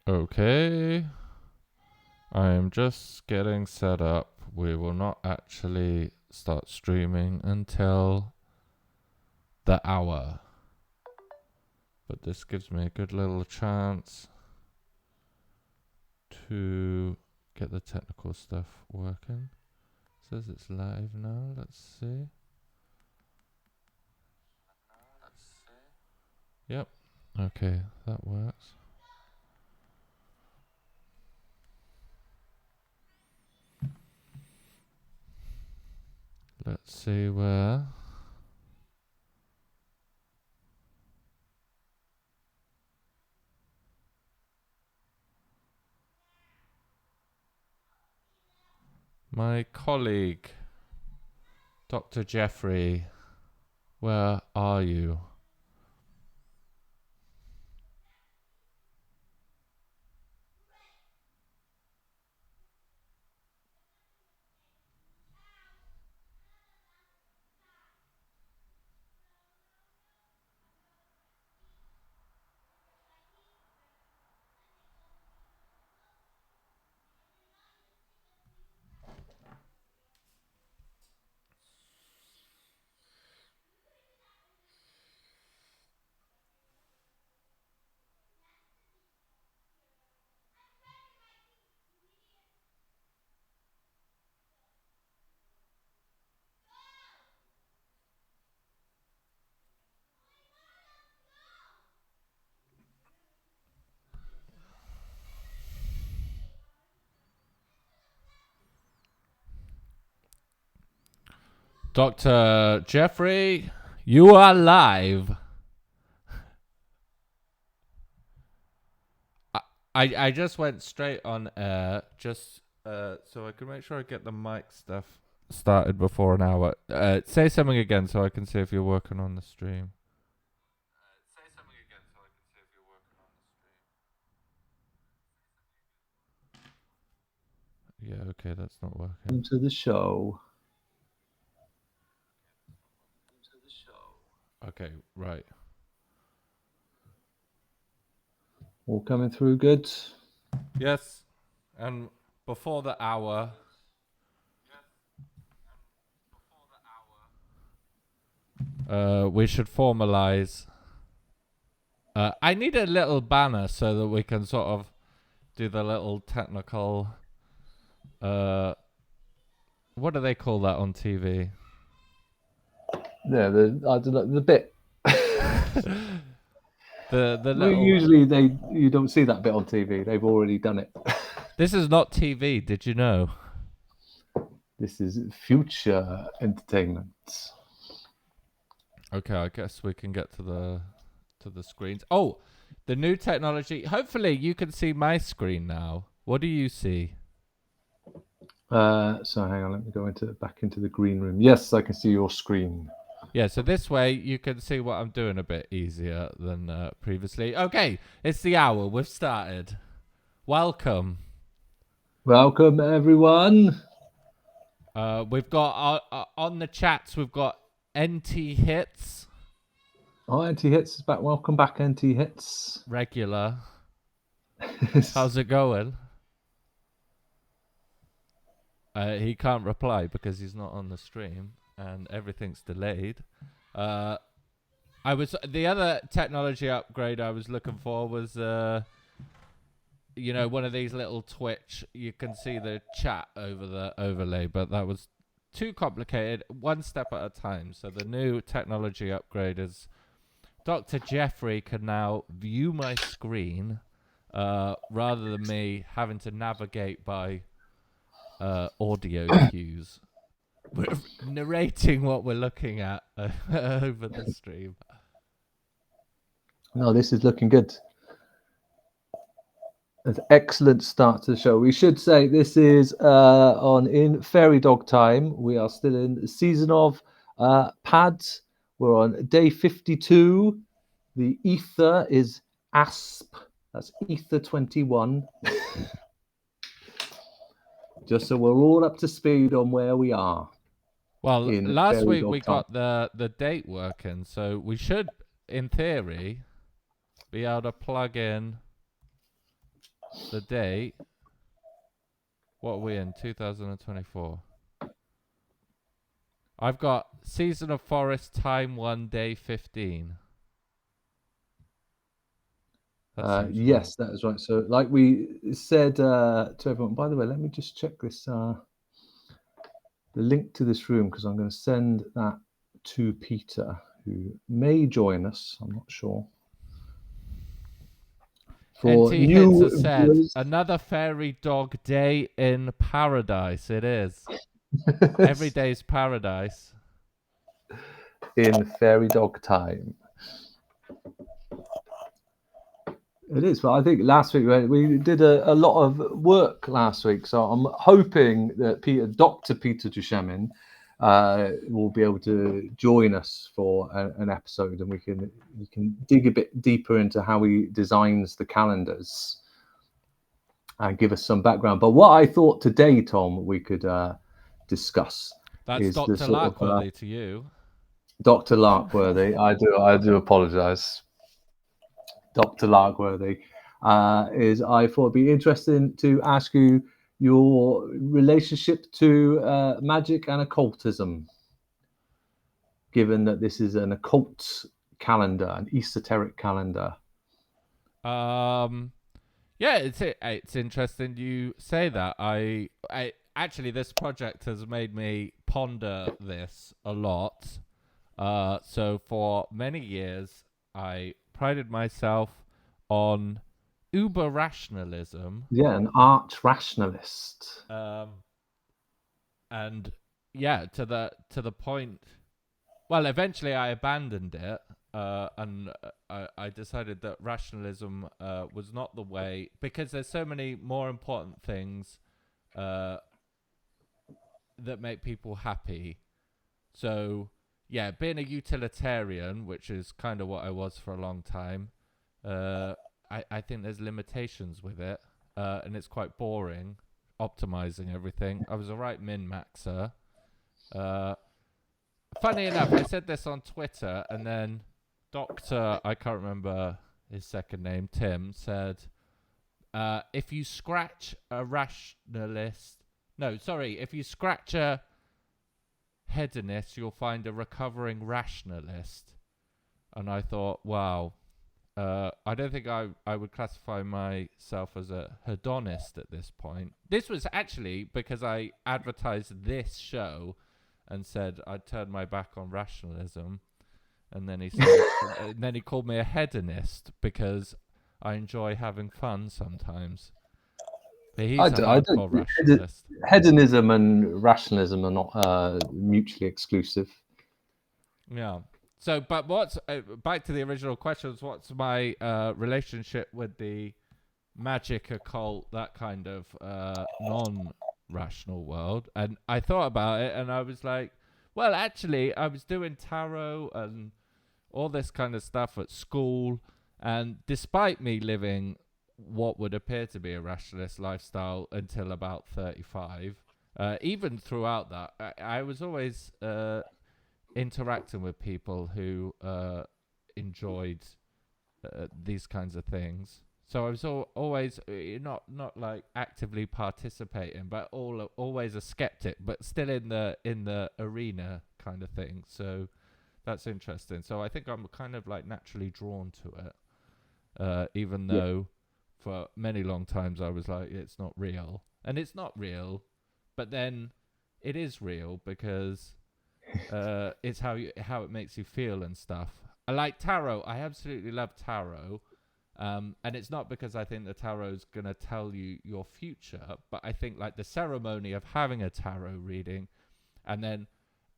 Okay. I am just getting set up. We will not actually start streaming until the hour. But this gives me a good little chance to get the technical stuff working. Says it's live now. Let's see. Yep. Okay, that works. Let's see where. My colleague, Dr. Jeffrey, where are you? Dr. Jeffrey, you are live. I just went straight on air just so I can make sure I get the mic stuff started before an hour. Say something again so I can see if you're working on the stream. Yeah, okay, that's not working. Into the show. Okay, right. All coming through good. Yes, and before the hour. We should formalize. I need a little banner so that we can sort of do the little technical. What do they call that on TV? Yeah, the bit. the Well, little. usually you don't see that bit on TV. They've already done it. This is not TV. Did you know? This is future entertainment. Okay, I guess we can get to the screens. Oh, the new technology. Hopefully, you can see my screen now. What do you see? So hang on, let me go back into the green room. Yes, I can see your screen. Yeah, so this way you can see what I'm doing a bit easier than previously. Okay, it's the hour. We've started. Welcome. Welcome, everyone. We've got on the chats. We've got NT Hits Oh, NT Hits is back. Welcome back, NT Hits. regular. How's it going? He can't reply because he's not on the stream and everything's delayed. The other technology upgrade I was looking for was one of these little Twitch. You can see the chat over the overlay, but that was too complicated. One step at a time. So the new technology upgrade is Dr. Jeffrey can now view my screen rather than me having to navigate by audio cues. We're narrating what we're looking at over the stream. No, this is looking good. An excellent start to the show. We should say this is in Fairy Dog time. We are still in the season of pads. We're on day 52. The ether is ASP. That's ether 21. Just so we're all up to speed on where we are. Well, in last Fairy week Dog we time. got the date working, so we should, in theory, be able to plug in the date. What are we in? 2024. I've got Season of Forest, time 1, day 15. That seems Yes, that is right. So, like we said to everyone, by the way, let me just check this the link to this room, because I'm going to send that to Peter, who may join us. I'm not sure. For NT Hits new has said, viewers, another fairy dog day in paradise. It is. Every day's paradise. in fairy dog time. It is, but I think last week we did a lot of work last week, so I'm hoping that Dr. Peter Duchemin will be able to join us for an episode, and we can dig a bit deeper into how he designs the calendars and give us some background. But what I thought today, Tom, we could discuss That's is the Dr. sort of Larkworthy to you. Dr. Larkworthy. I do apologise. Dr. Larkworthy, is I thought it'd be interesting to ask you your relationship to magic and occultism, given that this is an occult calendar, an esoteric calendar. Yeah, it's interesting you say that. I actually, this project has made me ponder this a lot. So for many years, I prided myself on uber rationalism. Yeah, an arch rationalist. And yeah, to the point. Well, eventually I abandoned it, and I decided that rationalism was not the way, because there's so many more important things that make people happy. So yeah, being a utilitarian, which is kind of what I was for a long time, I think there's limitations with it, and it's quite boring optimizing everything. I was a right min-maxer. Funny enough, I said this on Twitter, and then Doctor, I can't remember his second name, Tim, said, if you scratch a rationalist, no, sorry, if you scratch a hedonist, you'll find a recovering rationalist. And I thought, wow, I don't think I would classify myself as a hedonist at this point. This was actually because I advertised this show and said I'd turn my back on rationalism, and then he said, and then he called me a hedonist because I enjoy having fun sometimes. But he's a hardcore rationalist. Hedonism and rationalism are not mutually exclusive. Yeah. So, but what's back to the original questions? What's my relationship with the magic, occult, that kind of non-rational world? And I thought about it, and I was like, well, actually, I was doing tarot and all this kind of stuff at school, and despite me living what would appear to be a rationalist lifestyle until about 35, even throughout that, I was always interacting with people who enjoyed these kinds of things. So I was always not like actively participating, but always a skeptic, but still in the arena kind of thing. So that's interesting. So I think I'm kind of like naturally drawn to it, even though for many long times I was like, it's not real, and it's not real, but then it is real because it's how it makes you feel and stuff. I like tarot. I absolutely love tarot. And it's not because I think the tarot's going to tell you your future, but I think like the ceremony of having a tarot reading and then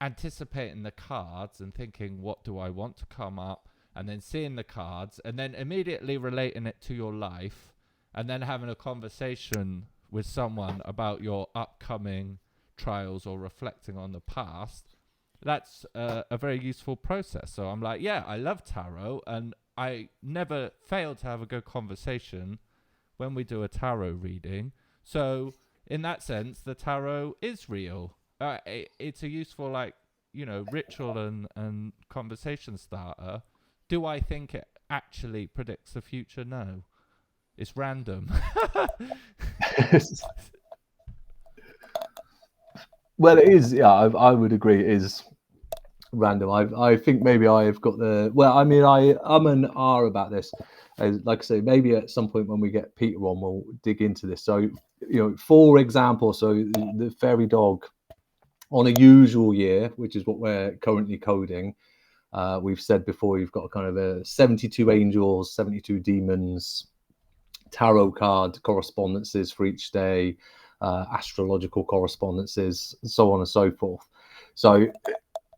anticipating the cards and thinking, what do I want to come up? And then seeing the cards and then immediately relating it to your life and then having a conversation with someone about your upcoming trials or reflecting on the past. That's a very useful process. So I'm like, yeah, I love tarot, and I never fail to have a good conversation when we do a tarot reading. So in that sense, the tarot is real. It's a useful, like, ritual and conversation starter. Do I think it actually predicts the future? No. It's random. Well, it is. Yeah, I would agree. It is random. I think maybe I've got the. Well, I mean, I'm an R about this. Like I say, maybe at some point when we get Peter on, we'll dig into this. So, for example, so the fairy dog on a usual year, which is what we're currently coding. We've said before, you've got kind of a 72 angels, 72 demons, tarot card correspondences for each day, astrological correspondences, so on and so forth. So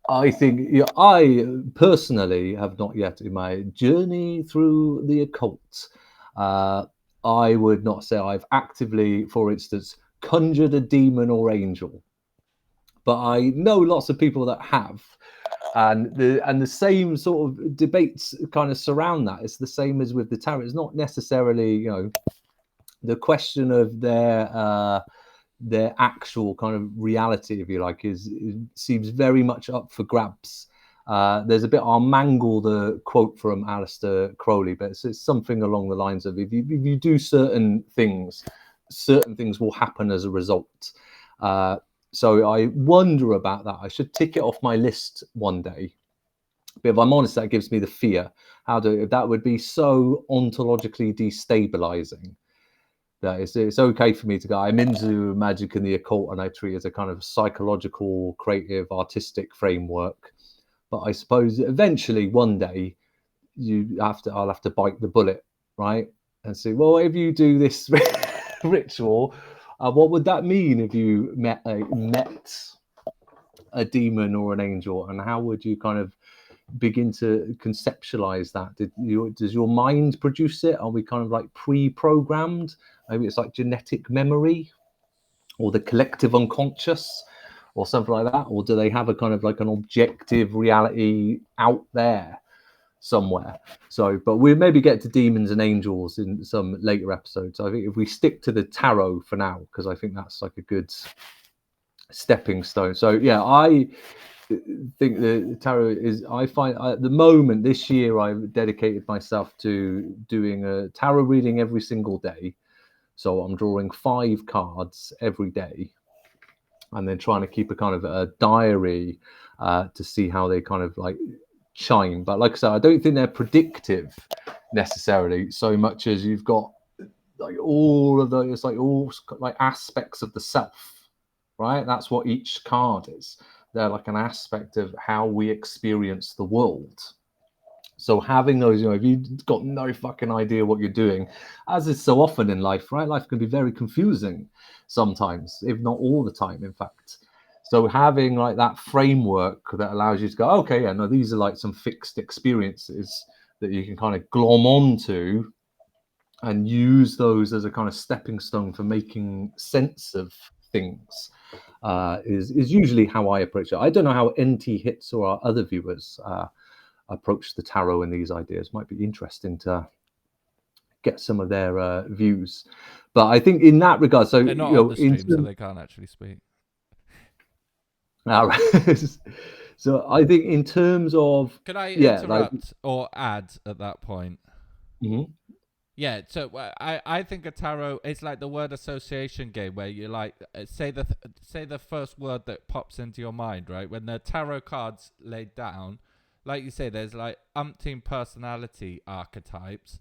I think I personally have not yet in my journey through the occult. I would not say I've actively, for instance, conjured a demon or angel, but I know lots of people that have. And the same sort of debates kind of surround that. It's the same as with the tarot. It's not necessarily, the question of their actual kind of reality, if you like, seems very much up for grabs. There's a bit, I'll mangle the quote from Aleister Crowley, but it's something along the lines of if you do certain things will happen as a result. So I wonder about that. I should tick it off my list one day. But if I'm honest, that gives me the fear. That would be so ontologically destabilizing that it's okay for me to go, I'm into magic and the occult, and I treat it as a kind of psychological, creative, artistic framework. But I suppose eventually one day I'll have to bite the bullet, right? And say, well, if you do this ritual, what would that mean if you met a demon or an angel, and how would you kind of begin to conceptualize that? Does your mind produce it? Are we kind of like pre-programmed? Maybe it's like genetic memory or the collective unconscious or something like that, or do they have a kind of like an objective reality out there somewhere? So, but we'll maybe get to demons and angels in some later episodes. I think if we stick to the tarot for now, because I think that's like a good stepping stone. So yeah, I think the tarot is, I find at the moment this year I've dedicated myself to doing a tarot reading every single day. So I'm drawing 5 cards every day and then trying to keep a kind of a diary to see how they kind of like chime. But like I said, I don't think they're predictive necessarily so much as you've got like all of those, like all like aspects of the self, right? That's what each card is. They're like an aspect of how we experience the world. So having those, if you've got no fucking idea what you're doing, as is so often in life, right? Life can be very confusing sometimes, if not all the time, in fact. So having like that framework that allows you to go, okay, yeah, no, these are like some fixed experiences that you can kind of glom onto and use those as a kind of stepping stone for making sense of things. Is usually how I approach it. I don't know how NT Hits or our other viewers approach the tarot and these ideas. Might be interesting to get some of their views. But I think in that regard, so they're not on the stream, so they can't actually speak. So I think in terms of, could I interrupt or add at that point? Mm-hmm. Yeah, so I think a tarot is like the word association game where you like say the first word that pops into your mind, right? When the tarot cards laid down, like you say, there's like umpteen personality archetypes,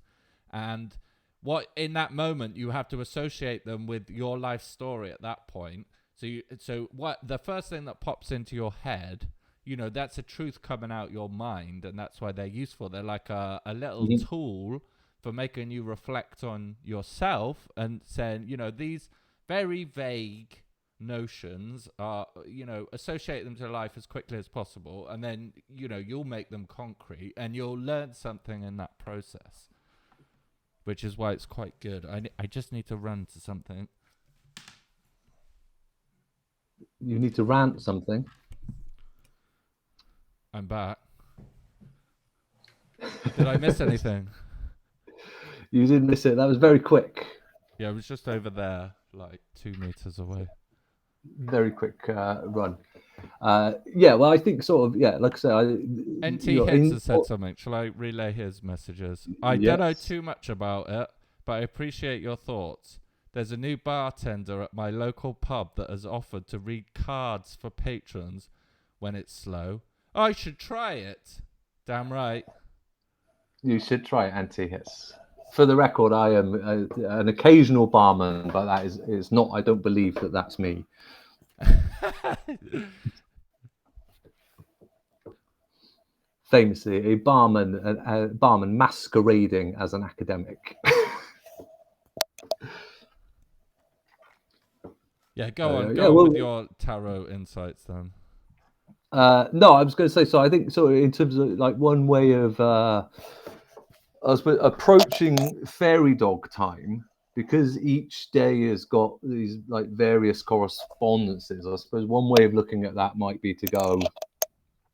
and what in that moment you have to associate them with your life story at that point. So what the first thing that pops into your head, that's a truth coming out your mind, and that's why they're useful. They're like a little tool for making you reflect on yourself and saying, these very vague notions are, associate them to life as quickly as possible. And then, you'll make them concrete and you'll learn something in that process, which is why it's quite good. I just need to run to something. You need to rant something. I'm back. Did I miss anything? You didn't miss it. That was very quick. Yeah, it was just over there, like 2 meters away. Very quick run. Yeah, well, I think sort of, yeah, like I said, NT Hits has said something. Shall I relay his messages? I don't know too much about it, but I appreciate your thoughts. There's a new bartender at my local pub that has offered to read cards for patrons when it's slow. I should try it. Damn right. You should try it, Auntie. Yes. For the record, I am an occasional barman, but that is not. I don't believe that that's me. Famously, a barman masquerading as an academic. Yeah, go on well, with your tarot insights then. no, I was going to say. So I think so. In terms of like one way of I suppose approaching fairy dog time, because each day has got these like various correspondences. I suppose one way of looking at that might be to go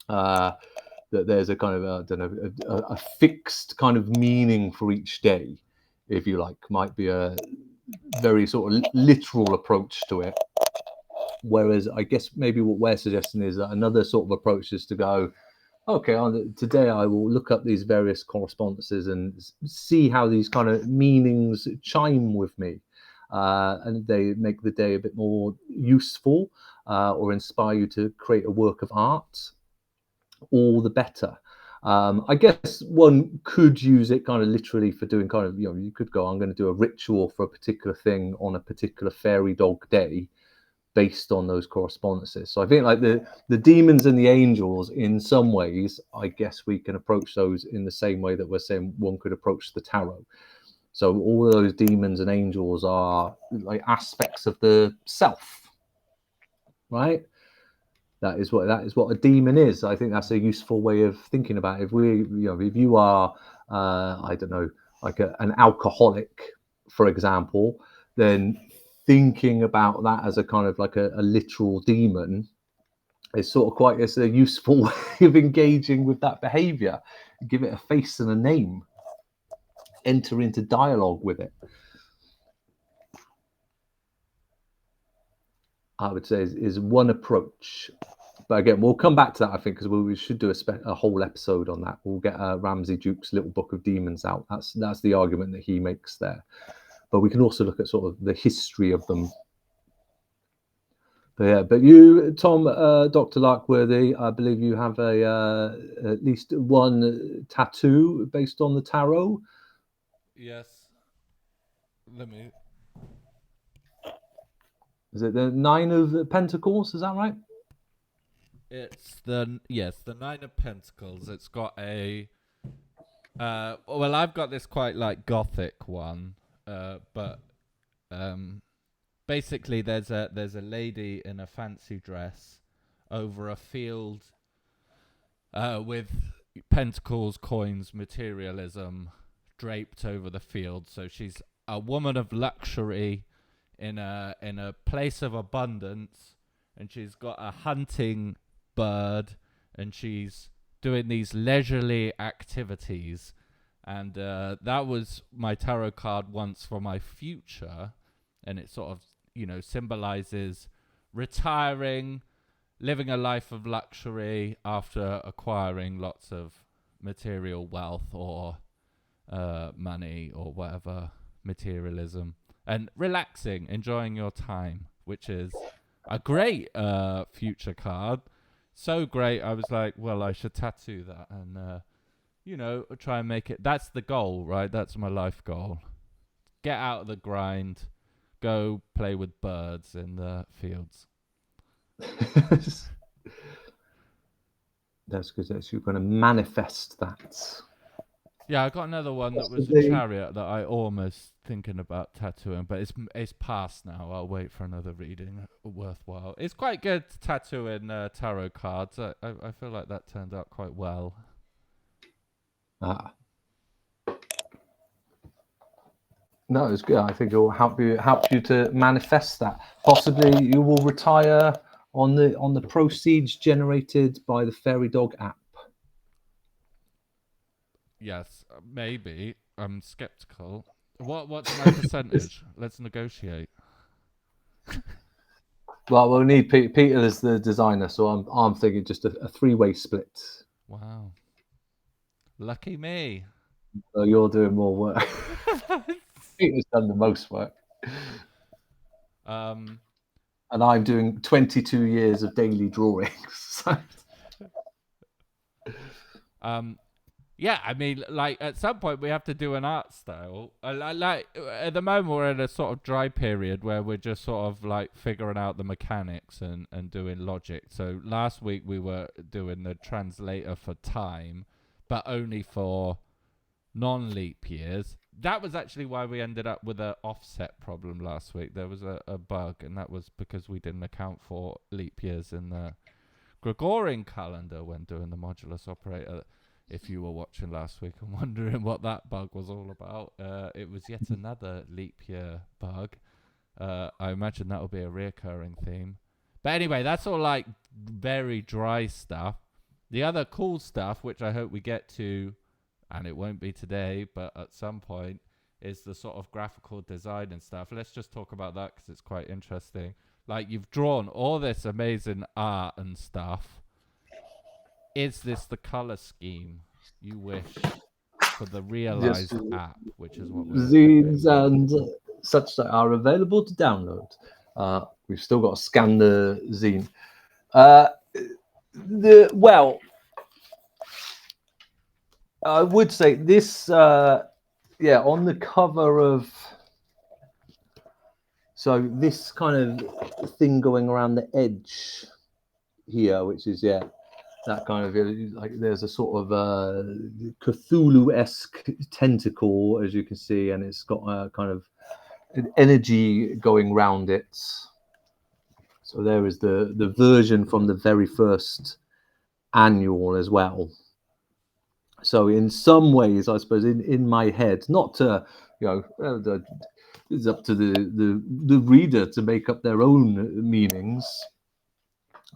that there's a kind of I don't know a fixed kind of meaning for each day, if you like, might be a very sort of literal approach to it. Whereas I guess maybe what we're suggesting is that another sort of approach is to go, okay, today I will look up these various correspondences and see how these kind of meanings chime with me. And they make the day a bit more useful or inspire you to create a work of art, all the better. I guess one could use it kind of literally for doing kind of, you could go, I'm going to do a ritual for a particular thing on a particular fairy dog day based on those correspondences. So I think like the demons and the angels, in some ways, I guess we can approach those in the same way that we're saying one could approach the tarot. So all of those demons and angels are like aspects of the self, right? That is what a demon is. I think that's a useful way of thinking about it. If you are, I don't know, like an alcoholic, for example, then thinking about that as a kind of like a literal demon is sort of quite a useful way of engaging with that behavior. Give it a face and a name. Enter into dialogue with it. I would say is one approach. But again, we'll come back to that, I think, because we should do a whole episode on that. We'll get Ramsey Duke's Little Book of Demons out. That's the argument that he makes there. But we can also look at sort of the history of them. But you, Tom, Dr. Larkworthy, I believe you have at least one tattoo based on the tarot. Yes. Let me. Is it the Nine of Pentacles? Is that right? It's the Nine of Pentacles. It's got a. Well, I've got this quite like gothic one, but basically there's a lady in a fancy dress over a field with pentacles, coins, materialism draped over the field. So she's a woman of luxury in a place of abundance, and she's got a hunting bird, and she's doing these leisurely activities. And that was my tarot card once for my future, and it sort of symbolizes retiring, living a life of luxury after acquiring lots of material wealth or money or whatever, materialism, and relaxing, enjoying your time, which is a great future card. So great, I was like, well, I should tattoo that and try and make it. That's the goal, right? That's my life goal. Get out of the grind, go play with birds in the fields. That's because you're going to manifest that. Yeah, I got another one that was a chariot that I almost thinking about tattooing, but it's past now. I'll wait for another reading worthwhile. It's quite good tattooing tarot cards. I feel like that turned out quite well. No, it's good. I think it will help you to manifest that. Possibly you will retire on the proceeds generated by the Fairy Dog app. Yes, maybe. I'm skeptical. What's my percentage? Let's negotiate. Well, we'll need Peter as the designer, so I'm thinking just a 3-way split. Wow, lucky me. So you're doing more work. Peter's done the most work. Um, And I'm doing 22 years of daily drawings. yeah, I mean, like at some point we have to do an art style. Like at the moment we're in a sort of dry period where we're just sort of like figuring out the mechanics and doing logic. So last week we were doing the translator for time, but only for non-leap years. That was actually why we ended up with a offset problem last week. There was a bug, and that was because we didn't account for leap years in the Gregorian calendar when doing the modulus operator. If you were watching last week and wondering what that bug was all about, it was yet another leap year bug. I imagine that will be a reoccurring theme. But anyway, that's all like very dry stuff. The other cool stuff, which I hope we get to, and it won't be today, but at some point, is the sort of graphical design and stuff. Let's just talk about that because it's quite interesting. Like, you've drawn all this amazing art and stuff. Is this the color scheme you wish for the realized Just app, which is what we're zines aiming at? and such that are available to download. We've still got to scan the zine. Well, I would say this, on the cover of, so this kind of thing going around the edge here, which is that kind of like there's a sort of Cthulhu-esque tentacle, as you can see, and it's got a kind of an energy going round it. So there is the version from the very first annual as well. So in some ways, I suppose in my head, not to it's up to the reader to make up their own meanings,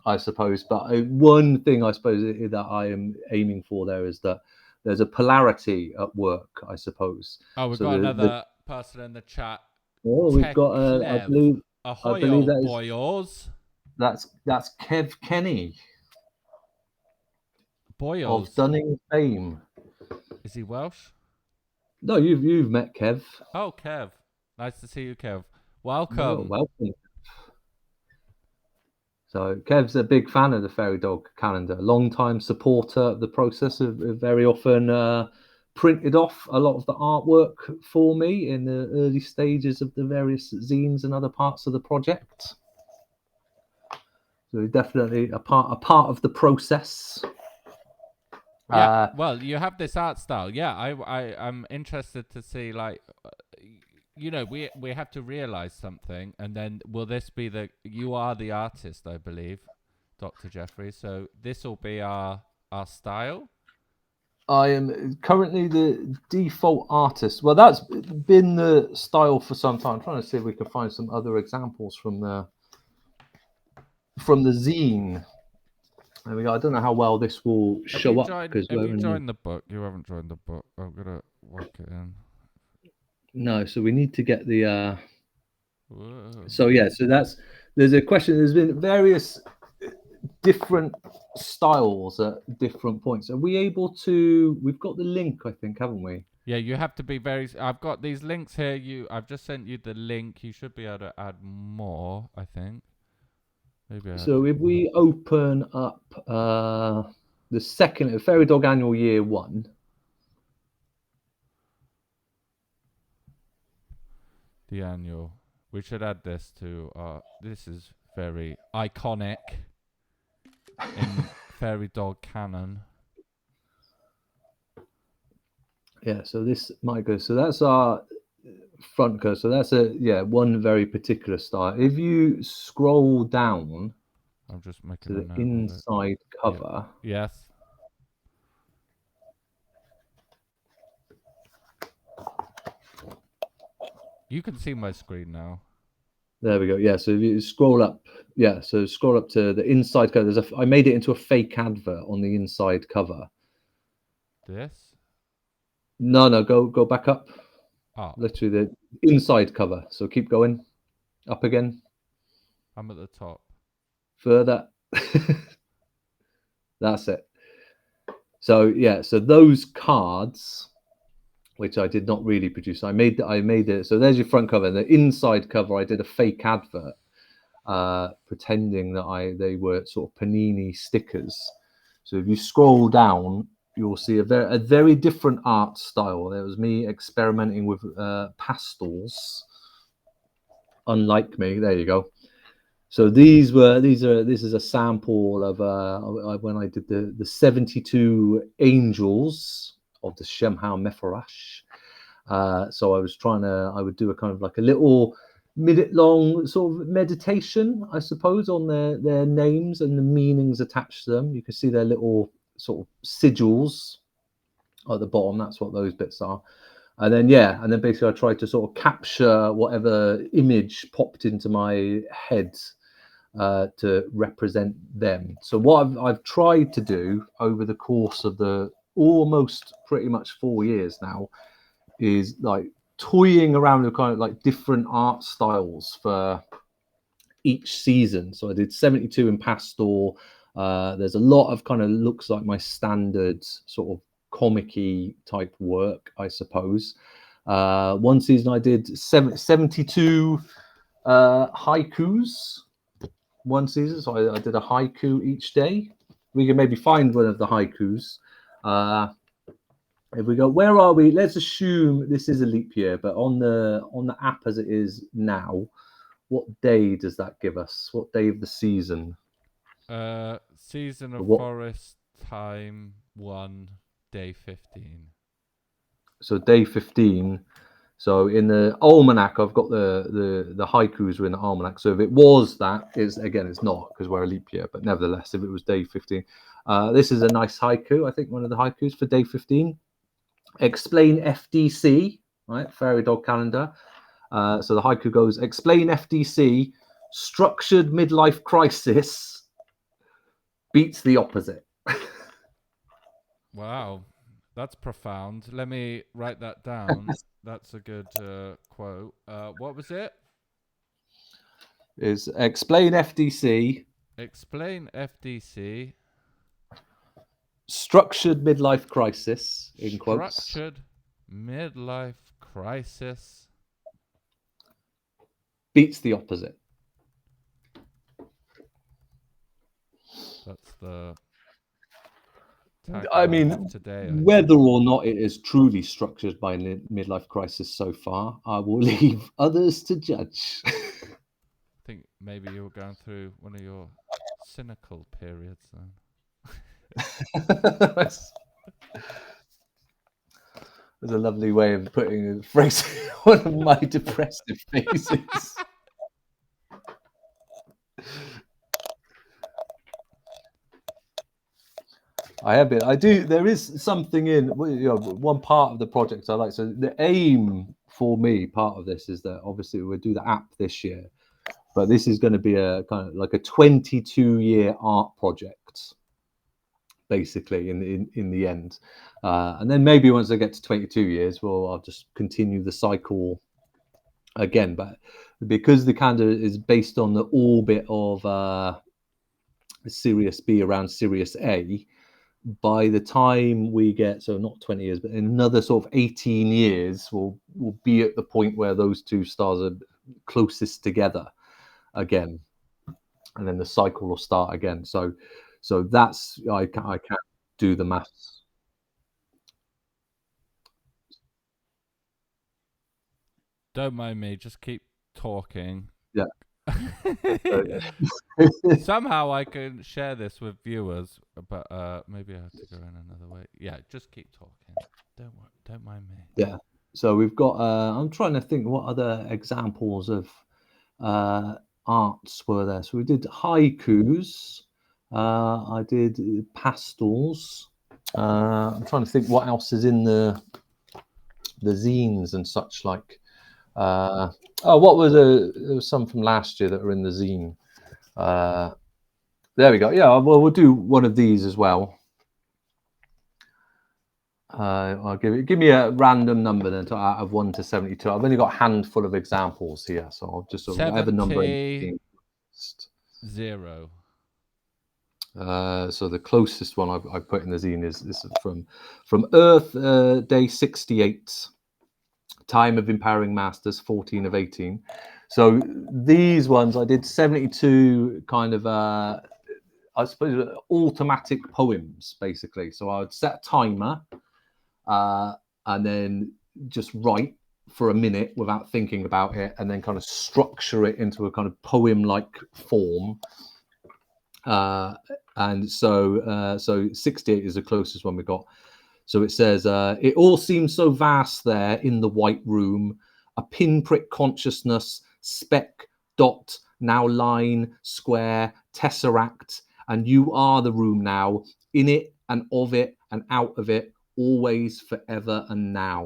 I suppose. But one thing I suppose that I am aiming for there is that there's a polarity at work, I suppose. Oh, we've So got another person in the chat. we've got Teklev. I Ahoy, believe old boyos. that's Kev Kenny of Boyos. Dunning fame. Is he Welsh? No, you've met Kev. Oh, Kev. Nice to see you, Kev. Oh, Welcome. welcome. So Kev's a big fan of the Fairy Dog calendar, long-time supporter of the process, of very often printed off a lot of the artwork for me in the early stages of the various zines and other parts of the project. So definitely a part of the process. Yeah, well, you have this art style. Yeah, I'm interested to see, like, we have to realize something, and then will this be you are the artist, I believe, Dr. Jeffrey. So this will be our style. I am currently the default artist. Well, that's been the style for some time. I'm trying to see if we can find some other examples from the zine. There we go. I don't know how well this will show up because have you joined the book? You haven't joined the book. I'm gonna work it in. No, so we need to get the. Whoa. So there's a question. There's been various different styles at different points. Are we able to? We've got the link, I think, haven't we? Yeah, you have to be very. I've got these links here. I've just sent you the link. You should be able to add more, I think. Maybe. So if we open up the second Fairy Dog Annual Year 1. The annual. We should add this to this is very iconic in Fairy Dog canon. Yeah, so this might go. So that's our front cover. So that's one very particular style. If you scroll down, I'm just making to the inside cover. Yeah. Yes. You can see my screen now. There we go. Yeah, so if you scroll up, so scroll up to the inside cover. I made it into a fake advert on the inside cover. This? No, go back up. Oh. Literally the inside cover. So keep going. Up again. I'm at the top. Further. That's it. So so those cards which I did not really produce. I made it. So there's your front cover. And the inside cover, I did a fake advert, pretending that they were sort of Panini stickers. So if you scroll down, you'll see a very different art style. There was me experimenting with pastels. Unlike me, there you go. So this is a sample of when I did the 72 angels of the Shemhao Mepharash. So I would do a kind of like a little minute-long sort of meditation, I suppose, on their names and the meanings attached to them. You can see their little sort of sigils at the bottom. That's what those bits are. And then basically I tried to sort of capture whatever image popped into my head to represent them. So what I've tried to do over the course of the almost pretty much 4 years now is like toying around with kind of like different art styles for each season. So I did 72 in pastel. There's a lot of kind of looks like my standard sort of comic-y type work, I suppose. One season I did 72 haikus. One season, so I did a haiku each day. We can maybe find one of the haikus. If we go, where are we? Let's assume this is a leap year, but on the app as it is now, what day does that give us? What day of the season? Season of Forest, time 1, day 15. So day 15. So in the almanac, I've got the haikus were in the almanac. So if it was that, it's not because we're a leap year. But nevertheless, if it was day 15, this is a nice haiku. I think one of the haikus for day 15. Explain FDC, right? Fairy Dog Calendar. So the haiku goes: explain FDC. Structured midlife crisis beats the opposite. Wow, that's profound. Let me write that down. That's a good quote. What was it? Is explain FDC. Explain FDC. Structured midlife crisis, in quotes. Structured midlife crisis beats the opposite. That's the I mean, today, whether or not it is truly structured by midlife crisis so far, I will leave others to judge. I think maybe you were going through one of your cynical periods then. There's a lovely way of putting a phrase one of my depressive phases. There is something in one part of the project I like. So the aim for me, part of this is that obviously we'll do the app this year, but this is going to be a kind of like a 22-year art project, basically in the end. And then maybe once I get to 22 years, I'll just continue the cycle again. But because the calendar is based on the orbit of Sirius B around Sirius A, by the time we get, so not 20 years, but in another sort of 18 years, we'll be at the point where those two stars are closest together again, and then the cycle will start again. So that's I can't do the maths. Don't mind me, just keep talking. Yeah. Somehow I can share this with viewers, but maybe I have to go in another way. Yeah, just keep talking. Don't mind me. Yeah. So we've got. I'm trying to think what other examples of arts were there. So we did haikus. I did pastels. I'm trying to think what else is in the zines and such like. What was there was some from last year that were in the zine. There we go. Yeah, well, we'll do one of these as well. I'll give me a random number then out of 1 to 72. I've only got a handful of examples here, so I'll just sort of have a number. 0. So the closest one I've put in the zine is from Earth, day 68. Time of Empowering Masters, 14 of 18. So these ones I did 72 kind of I suppose automatic poems, basically. So I would set a timer and then just write for a minute without thinking about it, and then kind of structure it into a kind of poem-like form. And so 68 is the closest one we got. So it says, it all seems so vast there in the white room, a pinprick consciousness, speck, dot, now line, square, tesseract, and you are the room now, in it and of it and out of it, always, forever and now.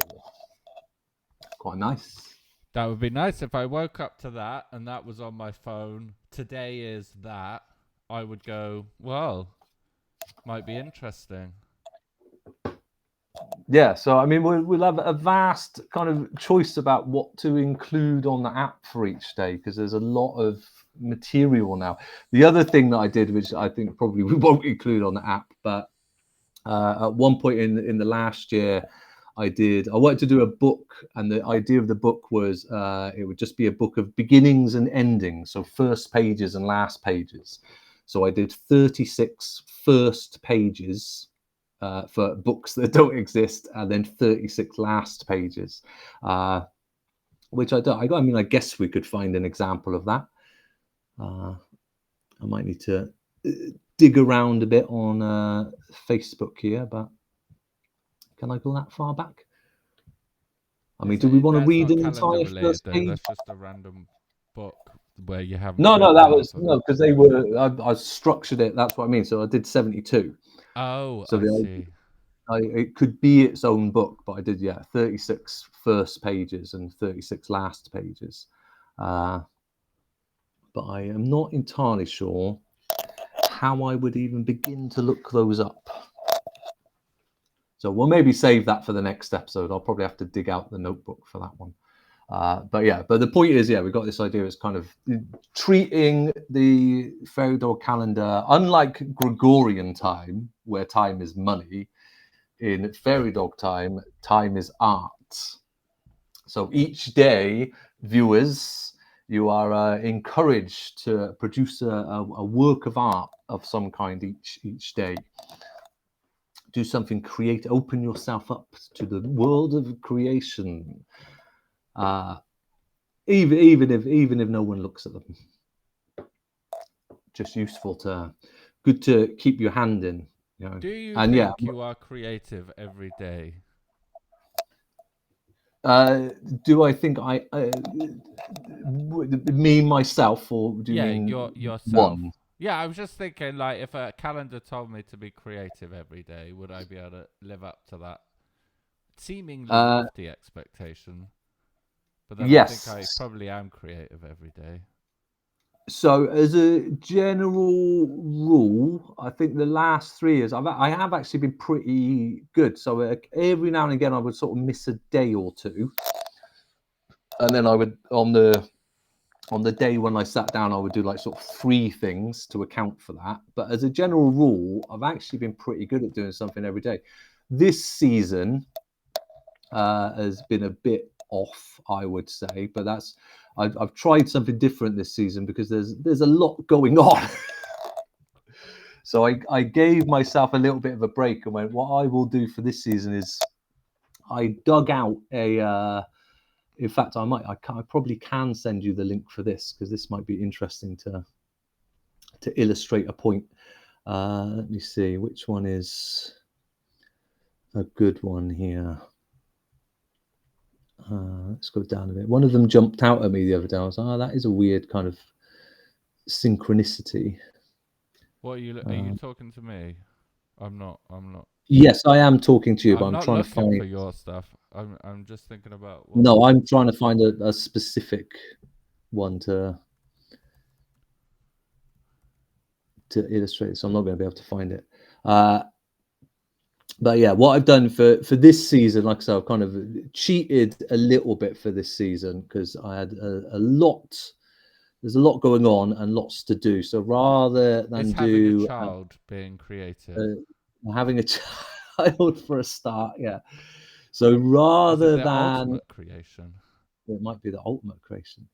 Quite nice. That would be nice if I woke up to that and that was on my phone. Today is that. I would go, well, might be interesting. Yeah, so I mean, we'll have a vast kind of choice about what to include on the app for each day, because there's a lot of material now. The other thing that I did, which I think probably we won't include on the app, but at one point in the last year, I wanted to do a book, and the idea of the book was it would just be a book of beginnings and endings, so first pages and last pages. So I did 36 first pages for books that don't exist, and then 36 last pages, which I don't. I mean, I guess we could find an example of that. I might need to dig around a bit on Facebook here, but can I go that far back? I mean, do we want to read an entire first page? That's just a random book where you haven't. No, that was no, because they were. I structured it. That's what I mean. So I did 72. Oh, so I see. It could be its own book, but I did 36 first pages and 36 last pages. But I am not entirely sure how I would even begin to look those up. So we'll maybe save that for the next episode. I'll probably have to dig out the notebook for that one. But the point is, we got this idea. It's kind of treating the fairy dog calendar, unlike Gregorian time, where time is money. In fairy dog time, time is art. So each day, viewers, you are encouraged to produce a work of art of some kind each day. Do something creative. Open yourself up to the world of creation. Even if no one looks at them, just good to keep your hand in. Do you think you are creative every day? Do I think me myself, or do you mean yourself? One? Yeah, I was just thinking, like, if a calendar told me to be creative every day, would I be able to live up to that seemingly lofty expectation? But then yes. I think I probably am creative every day. So as a general rule, I think the last 3 years I have actually been pretty good. So every now and again I would sort of miss a day or two, and then I would on the day when I sat down, I would do like sort of 3 things to account for that. But as a general rule, I've actually been pretty good at doing something every day. This season has been a bit off, I would say, but I've tried something different this season because there's a lot going on. So I gave myself a little bit of a break and went, what I will do for this season is I dug out in fact, I probably can send you the link for this, because this might be interesting to illustrate a point. Let me see, which one is a good one here. Let's go down a bit. One of them jumped out at me the other day. I was like, that is a weird kind of synchronicity. What are you talking to me? I'm not. Yes, I am talking to you, but I'm trying to find for your stuff. I'm just thinking about. No, I'm trying to find a specific one to illustrate. So I'm not going to be able to find it. But yeah, what I've done for this season, like I said, I've kind of cheated a little bit for this season because I had a lot there's a lot going on and lots to do. So rather than It's having a do child being creative. having a child for a start, yeah. So Is it rather the than ultimate creation? it might be the ultimate creation.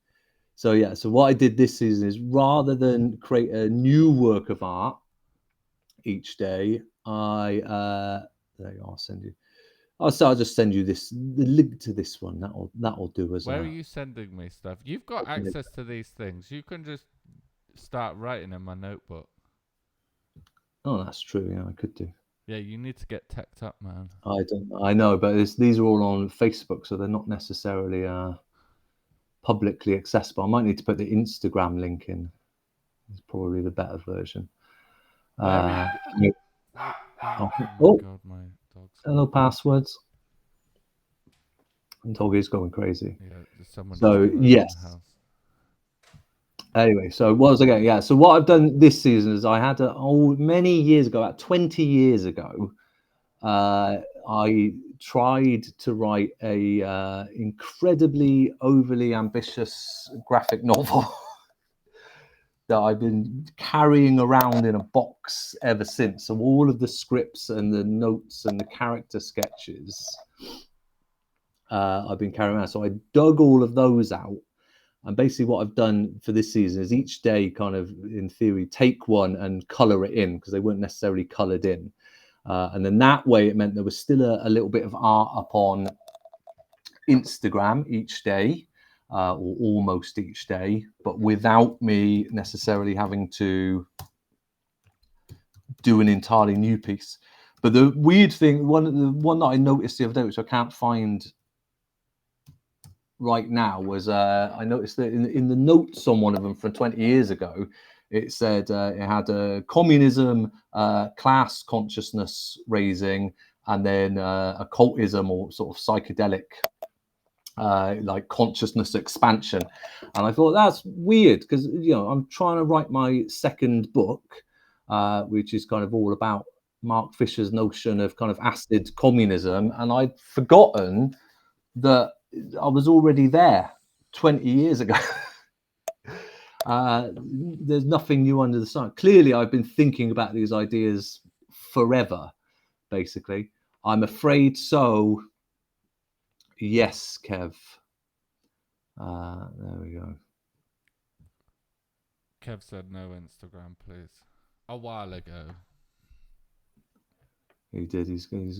So yeah, so what I did this season is rather than create a new work of art each day, there you are, I'll send you. I'll just send you the link to this one. That'll do as Where are a. you sending me stuff? You've got access to these things. You can just start writing in my notebook. Oh, that's true. Yeah, I could do. Yeah, you need to get teched up, man. I don't. I know, but these are all on Facebook, so they're not necessarily publicly accessible. I might need to put the Instagram link in. It's probably the better version. Where are Yeah. oh my Oh, god, my dog's hello, passwords. And dog is going crazy. yeah, someone just So came over yes. the house. Anyway, so what was I getting? Yeah. So what I've done this season is I had many years ago, about 20 years ago, I tried to write a incredibly overly ambitious graphic novel that I've been carrying around in a box ever since. So all of the scripts and the notes and the character sketches I've been carrying around. So I dug all of those out. And basically what I've done for this season is each day kind of, in theory, take one and color it in because they weren't necessarily colored in. And then that way it meant there was still a little bit of art up on Instagram each day, or almost each day, but without me necessarily having to do an entirely new piece. But the weird thing, the one that I noticed the other day, which I can't find right now, was I noticed that in the notes on one of them from 20 years ago, it said it had a communism, class consciousness raising, and then occultism or sort of psychedelic like consciousness expansion. And I thought that's weird because I'm trying to write my second book, which is kind of all about Mark Fisher's notion of kind of acid communism, and I'd forgotten that I was already there 20 years ago. There's nothing new under the sun. Clearly, I've been thinking about these ideas forever, basically. I'm afraid so. Yes, Kev. There we go. Kev said no Instagram, please. A while ago. He did.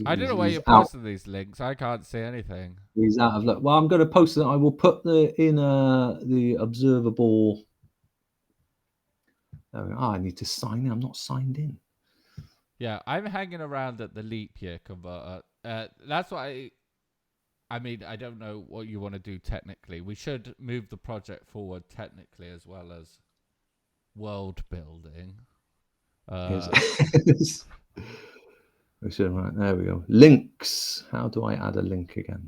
I don't know where you're out. posting these links. I can't see anything. He's out of luck. Well, I'm going to post it. I will put the observable. I need to sign in. I'm not signed in. Yeah, I'm hanging around at the leap year converter. That's what I mean, I don't know what you want to do technically. We should move the project forward technically as well as world building. We should, right, there we go. Links. How do I add a link again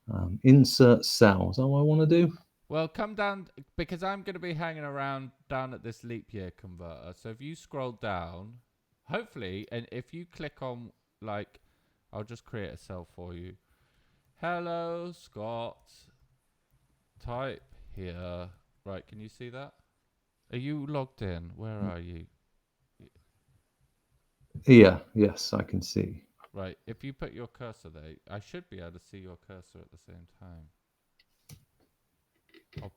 then? Insert cell. Is that what I want to do? Well, come down because I'm going to be hanging around down at this leap year converter. So if you scroll down, hopefully, and if you click on like, I'll just create a cell for you. Hello, Scott. Type here. Right, can you see that? Are you logged in? Where are you? Yeah, yes, I can see. Right, if you put your cursor there, I should be able to see your cursor at the same time. I'll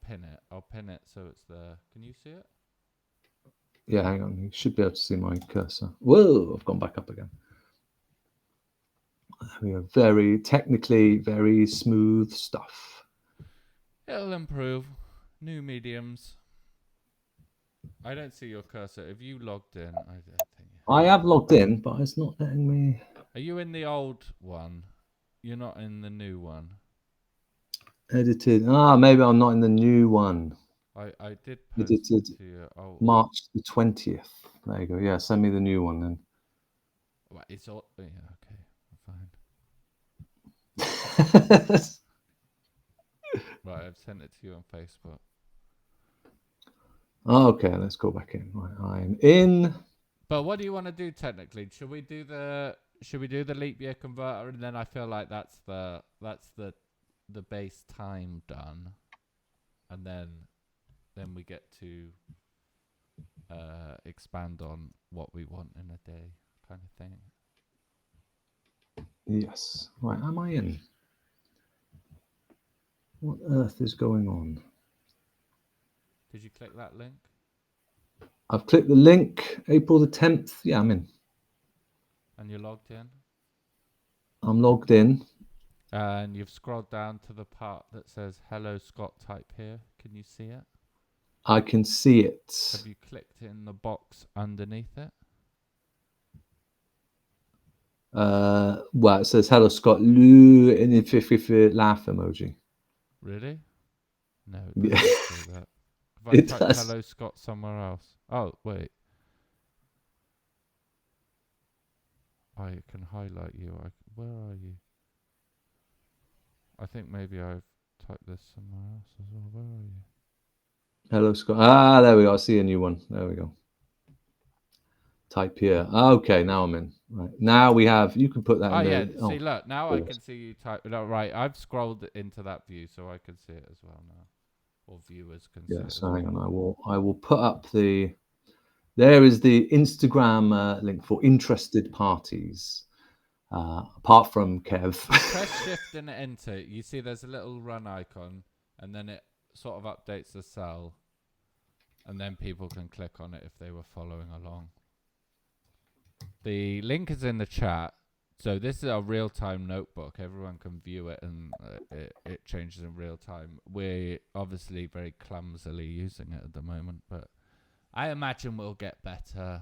pin it so it's there. Can you see it? Yeah, hang on. You should be able to see my cursor. Whoa, I've gone back up again. We are very technically very smooth stuff. It'll improve. New mediums. I don't see your cursor. If you logged in, I don't think. I have logged in, but it's not letting me. Are you in the old one? You're not in the new one. Edited. Maybe I'm not in the new one. I did post Edited it to you. Oh, March the 20th. There you go. Yeah, send me the new one then. well, it's all. Yeah, okay, fine. Right, I've sent it to you on Facebook. Okay, let's go back in. Right, I'm in. But what do you want to do technically? Should we do the leap year converter, and then I feel like that's the base time done, and then then we get to expand on what we want in a day, kind of thing. Yes. Right, am I in? What earth is going on? Did you click that link? I've clicked the link, April the 10th. Yeah, I'm in. And you're logged in? I'm logged in. And you've scrolled down to the part that says "Hello Scott" type here. Can you see it? I can see it. Have you clicked in the box underneath it? Well, it says hello Scott Lou in the 50 laugh emoji. Really? No, it Yeah. doesn't say that. If I It type does. "Hello Scott" somewhere else. Oh, wait. I can highlight you. Where are you? I think maybe I've typed this somewhere else as well. Where are you? Hello Scott. Ah, there we go. I see a new one. There we go. Type here. Okay, now I'm in. Right. Now we have, you can put that Oh, in yeah. the, See, look. Now I cool. can see you type it out. Right. I've scrolled into that view so I can see it as well now. Or viewers can see Yeah, it as so hang well. on. I will put up there is the Instagram link for interested parties. Apart from Kev. Press shift and enter. You see there's a little run icon and then it sort of updates the cell. And then people can click on it if they were following along. The link is in the chat. So this is a real-time notebook. Everyone can view it and it changes in real time. We're obviously very clumsily using it at the moment, but I imagine we'll get better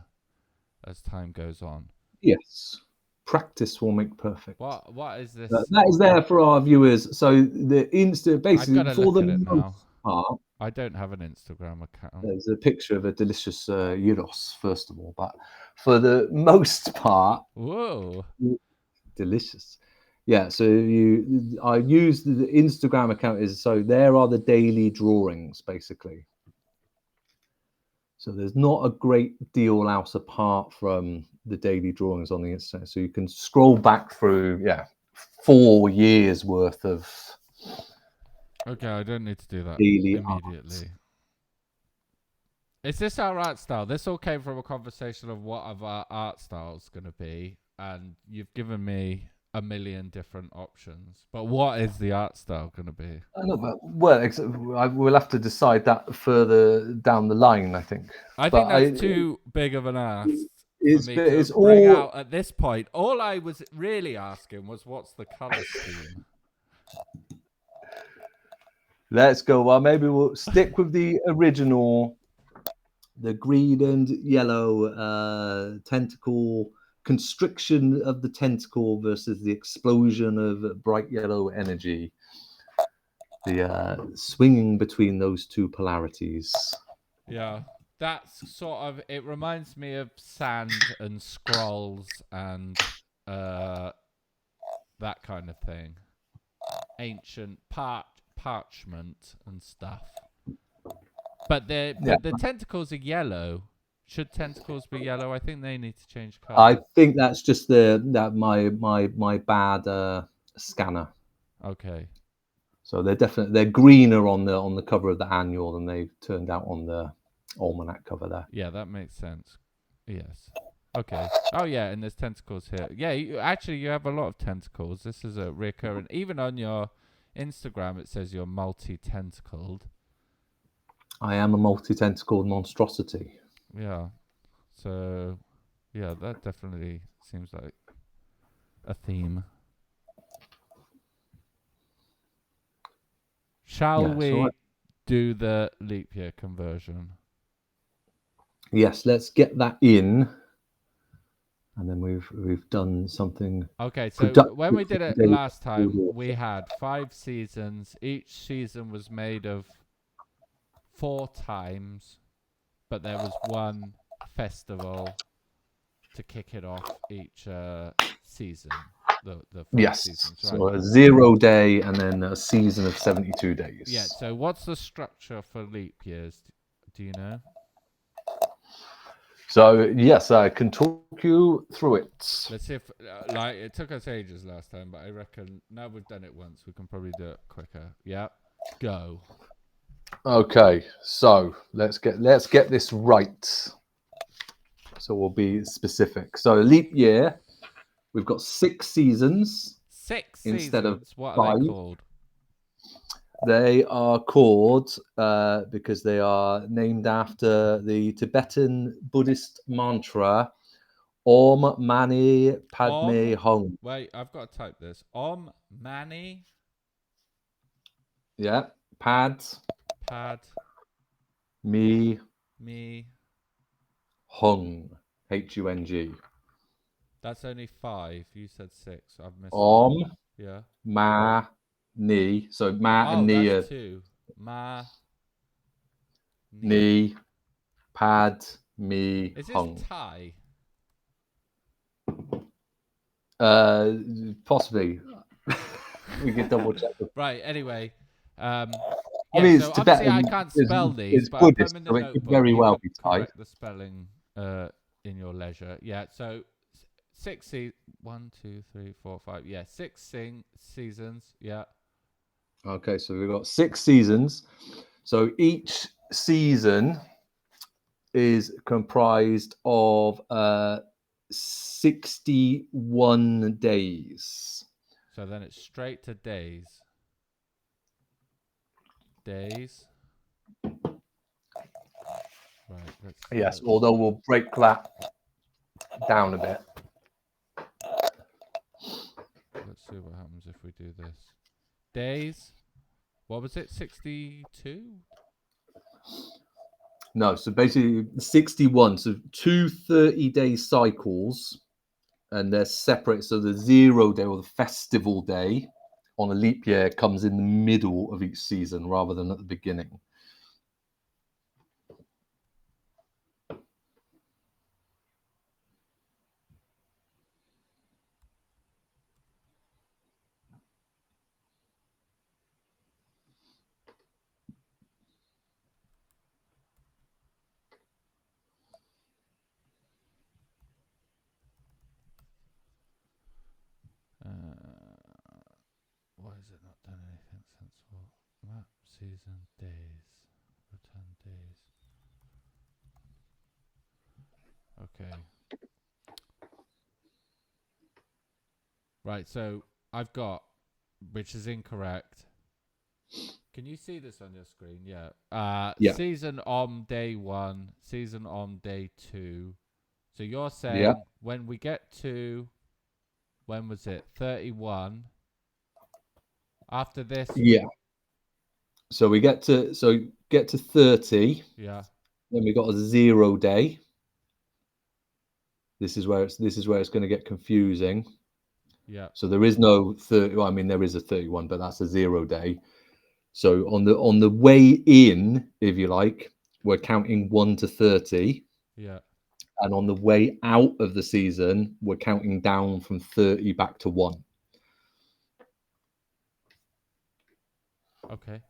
as time goes on. Yes. Practice will make perfect. What is this? That is there for our viewers. So the Insta, I've basically, got to for look the at it most now. part, I don't have an Instagram account. there's a picture of a delicious gyros, first of all. But for the most part, Whoa. delicious. Yeah, so I use the Instagram account so there are the daily drawings basically. So there's not a great deal else apart from the daily drawings on the Instagram. So you can scroll back through, 4 years worth of Okay, I don't need to do that daily immediately. Is this our art style? This all came from a conversation of what our art style is going to be, and you've given me a million different options. But what is the art style going to be? We'll have to decide that further down the line, I think. I think that's too big of an ask for me to it's bring all. out at this point. All I was really asking was, what's the color scheme? Let's go. Well, maybe we'll stick with the original, the green and yellow tentacle constriction of the tentacle versus the explosion of bright yellow energy. The swinging between those two polarities. Yeah, that's sort of. It reminds me of sand and scrolls and that kind of thing. Ancient parchment and stuff. But the tentacles are yellow. Should tentacles be yellow? I think they need to change color. I think that's just my bad scanner. Okay. So they're greener on the cover of the annual than they've turned out on the almanac cover there. Yeah, that makes sense. Yes. Okay. Oh yeah, and there's tentacles here. Yeah, you have a lot of tentacles. This is a recurrent. Even on your Instagram, it says you're multi-tentacled. I am a multi-tentacled monstrosity. Yeah. So, yeah, that definitely seems like a theme. Shall we do the leap year conversion? Yes, let's get that in. And then we've done something. Okay, so when we did it last time, we had 5 seasons. Each season was made of 4 times, but there was one festival to kick it off each season. The 5 seasons, right? So a 0 day and then a season of 72 days. Yeah, so what's the structure for leap years? Do you know? So yes, I can talk you through it. Let's see if it took us ages last time, but I reckon now we've done it once, we can probably do it quicker. Yeah, go. Okay, so let's get this right. So we'll be specific. So leap year, we've got 6 seasons 6 instead of seasons. What are 5. they called? They are called because they are named after the Tibetan Buddhist mantra Om Mani Padme Om. Hum. Wait, I've got to type this. Om Mani Yeah, Pad Pad Me Me. Hung, Hung. That's only 5. You said 6. I've missed one. Om Yeah. Ma Ni. So Ma and Oh, Ni that's are 2. Ma Ni. Ni Pad Me Is this Hung. Thai? Possibly. We could double check. Right. Anyway. I Yeah. mean, So it's obviously I Tibetan. can't spell these, It's but I'll put Buddhist, them in the so it could notebook. very You well can be Thai. correct the spelling in your leisure. Yeah. So 6 1, 2, 3, 4, 5. Yeah. 6 seasons. Yeah. Okay, so we've got 6 seasons. So each season is comprised of 61 days. So then it's straight to days. Days. Right. Yes, although we'll break that down a bit. Let's see what happens if we do this. Days. What was it? 62? No, so basically 61. So 2 30-day cycles, and they're separate. So the 0 day or the festival day on a leap year comes in the middle of each season rather than at the beginning. Why has it not done anything sensible? Map season days. Return days. Okay. Right, so I've got, which is incorrect. Can you see this on your screen? Yeah. Yeah. Season on day 1, season on day 2. So you're saying Yeah. when we get to, when was it? 31. After this. Yeah. So we get to 30. Yeah. Then we got a 0 day. This is where it's going to get confusing. Yeah. So there is no 30. Well, I mean, there is a 31, but that's a 0 day. So on the way in, if you like, we're counting 1 to 30. Yeah. And on the way out of the season, we're counting down from 30 back to 1. Okay.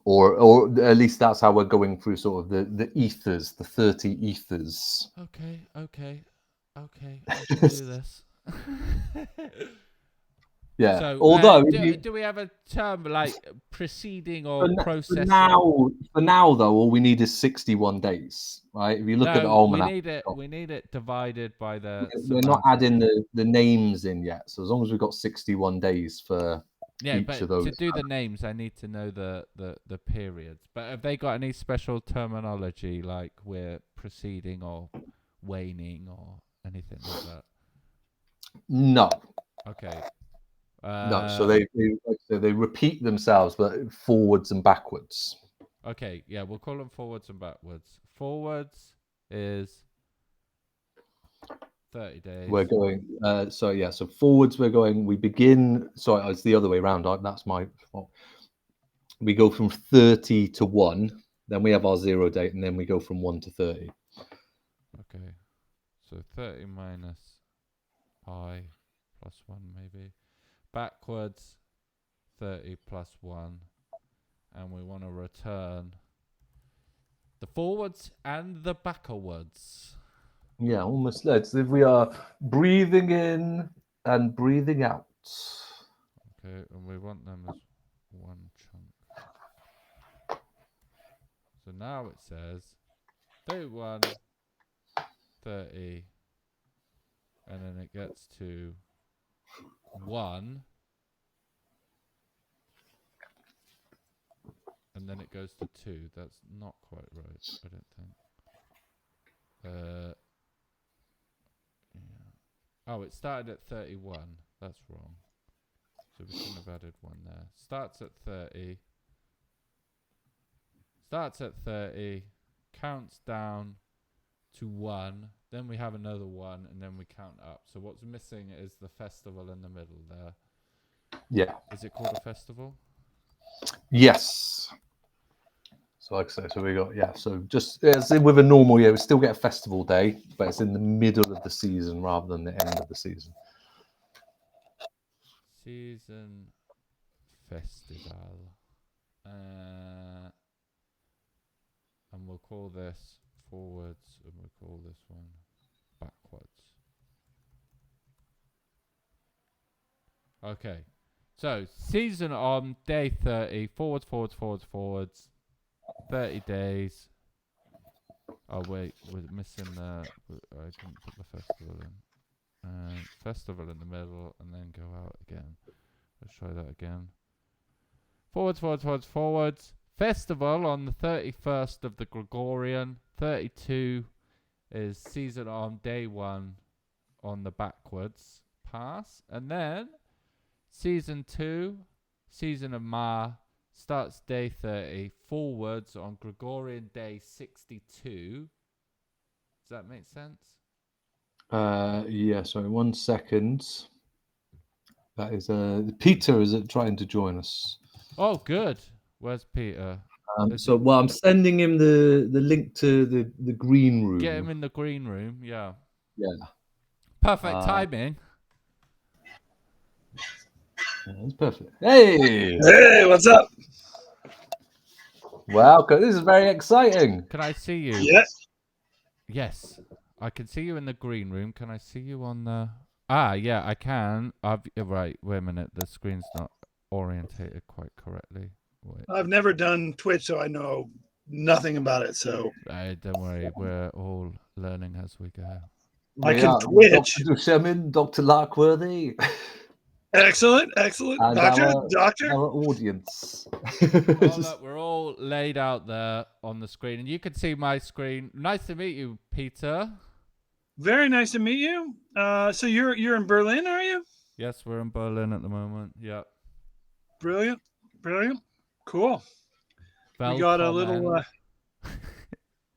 Or at least that's how we're going through sort of the ethers, the 30 ethers. Okay. I can do this. Yeah. So, Although do we have a term like preceding or for processing? now though, all we need is 61 days, right? If you look at the almanac, we need it divided by the. we're not adding the names in yet. So as long as we've got 61 days for each but of those. to do the names, I need to know the periods. But have they got any special terminology like we're proceeding or waning or anything like that? No. Okay. No, so they repeat themselves, but forwards and backwards. Okay, yeah, we'll call them forwards and backwards. Forwards is 30 days. We're going. So forwards we're going. We begin. Sorry, it's the other way around. That's my fault. We go from 30 to 1. Then we have our 0 date, and then we go from 1 to 30. Okay, so 30 minus I plus 1 maybe. Backwards 30 plus 1. And we want to return the forwards and the backwards. Yeah, almost. Let's if we are breathing in and breathing out. Okay, and we want them as one chunk. So now it says 31, 30, and then it gets to 1, and then it goes to 2. That's not quite right, I don't think. Yeah. Oh, it started at 31. That's wrong. So we shouldn't have added 1 there. Starts at 30. Starts at 30. Counts down to 1. Then we have another 1, and then we count up. So what's missing is the festival in the middle there. Yeah. Is it called a festival? Yes. So like I say, so we got so just as with a normal year, we still get a festival day, but it's in the middle of the season rather than the end of the season. Season festival. And we'll call this forwards, and we'll call this one backwards. Okay. So, season on day 30, forwards, 30 days. Oh, wait, we're missing I didn't put the festival in. Festival in the middle, and then go out again. Let's try that again. Forwards. Festival on the 31st of the Gregorian. 32 is season on day 1 on the backwards pass. And then season 2, season of Ma, starts day 30, forwards on Gregorian day 62. Does that make sense? Yeah, sorry, 1 second. That is Peter is trying to join us. Oh, good. Where's Peter? I'm sending him the link to the green room. Get him in the green room, yeah. Yeah. Perfect timing. Yeah, that's perfect. Hey, what's up? Wow, this is very exciting. Can I see you? Yes. Yes. I can see you in the green room. Can I see you on the... Ah, yeah, I can. Right, wait a minute. The screen's not orientated quite correctly. Wait. I've never done Twitch, so I know nothing about it. So don't worry. We're all learning as we go. I can Twitch. Dr. Dushemin, Dr. Larkworthy. Excellent. And Doctor. Our audience. Look, we're all laid out there on the screen, and you can see my screen. Nice to meet you, Peter. Very nice to meet you. So you're in Berlin, are you? Yes, we're in Berlin at the moment. Yeah. Brilliant. Cool. Velkommen. We got a little.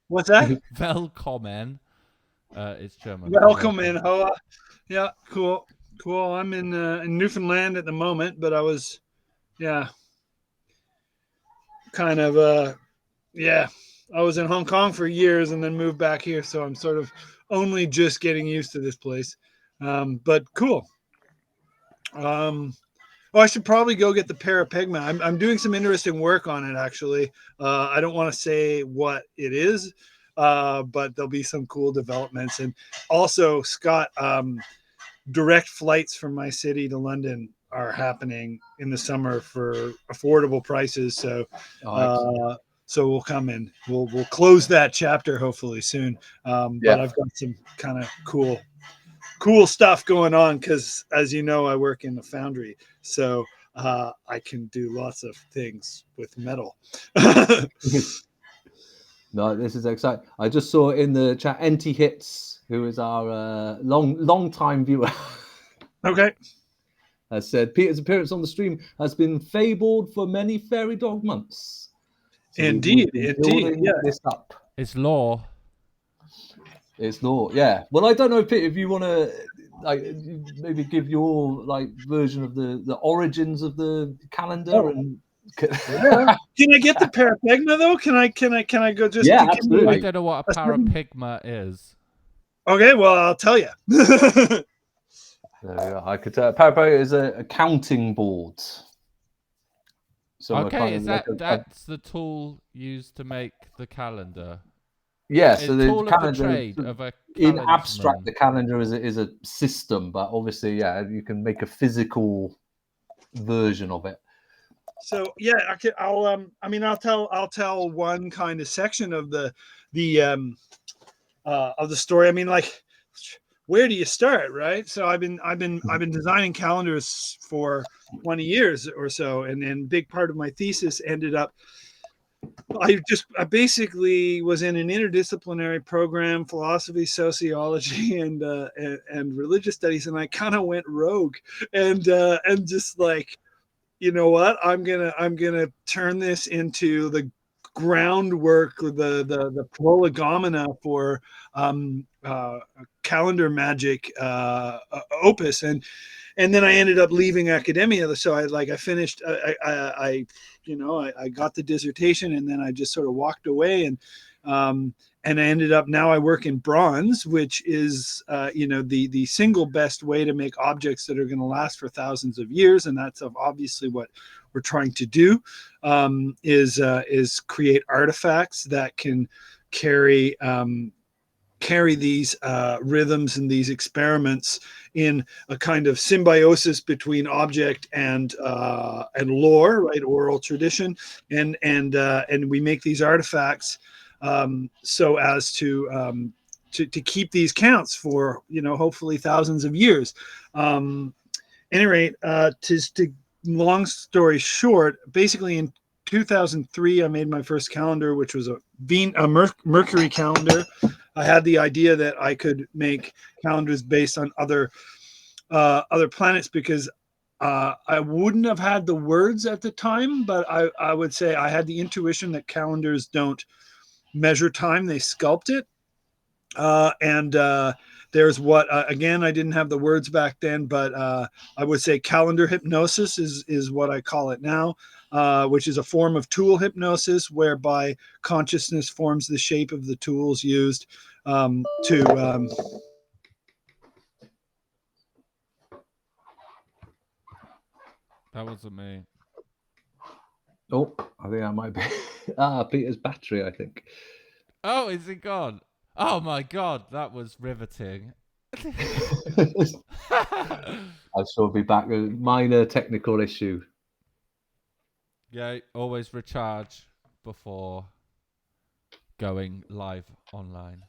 What's that? Velkommen. It's German. Welcome in, Hoa. Yeah, cool. I'm in Newfoundland at the moment, but I was, kind of, I was in Hong Kong for years and then moved back here, so I'm sort of only just getting used to this place. But cool. I should probably go get the parapigma. I'm doing some interesting work on it, actually. I don't want to say what it is, but there'll be some cool developments. And also, Scott, direct flights from my city to London are happening in the summer for affordable prices. So, so we'll come in. We'll close that chapter hopefully soon. But I've got some kind of cool stuff going on because, as you know, I work in a foundry, so I can do lots of things with metal. No, this is exciting. I just saw in the chat NT Hits, who is our long time viewer. Okay. Has said Peter's appearance on the stream has been fabled for many fairy dog months. So indeed. This up. It's law. It's law. Yeah. Well, I don't know, Peter, if you want to maybe give your version of the origins of the calendar and. Can I get the parapigma though? Can I go just? Yeah, absolutely. I don't know what a parapigma is. Okay, well I'll tell you. There we go. I could tell. Parapigma is a counting board. So okay, is that's the tool used to make the calendar? Yeah, so the calendar of the trade of a in abstract, the calendar is a system, but obviously, you can make a physical version of it. So yeah, I'll tell one kind of section of the story. I mean, like, where do you start, right? So I've been designing calendars for 20 years or so, and big part of my thesis ended up. I basically was in an interdisciplinary program, philosophy, sociology, and religious studies, and I kind of went rogue, and just like, you know what, I'm gonna turn this into the groundwork, the prolegomena for calendar magic opus, and then I ended up leaving academia. So I finished, I got the dissertation, and then I just sort of walked away, and I ended up, now I work in bronze, which is the single best way to make objects that are going to last for thousands of years, and that's obviously what we're trying to do, is create artifacts that can carry these rhythms and these experiments in a kind of symbiosis between object and lore, right, oral tradition, and we make these artifacts so as to keep these counts for, hopefully thousands of years. Any rate, to long story short, basically in 2003, I made my first calendar, which was a Mercury calendar. I had the idea that I could make calendars based on other planets, because I wouldn't have had the words at the time, but I would say I had the intuition that calendars don't measure time, they sculpt it. And there's what, again, I didn't have the words back then, but I would say calendar hypnosis is what I call it now, which is a form of tool hypnosis whereby consciousness forms the shape of the tools used to That wasn't me. Oh, I think that might be Peter's battery, I think. Oh, is he gone? Oh my god, that was riveting. I shall be back. A minor technical issue. Yeah, always recharge before going live online.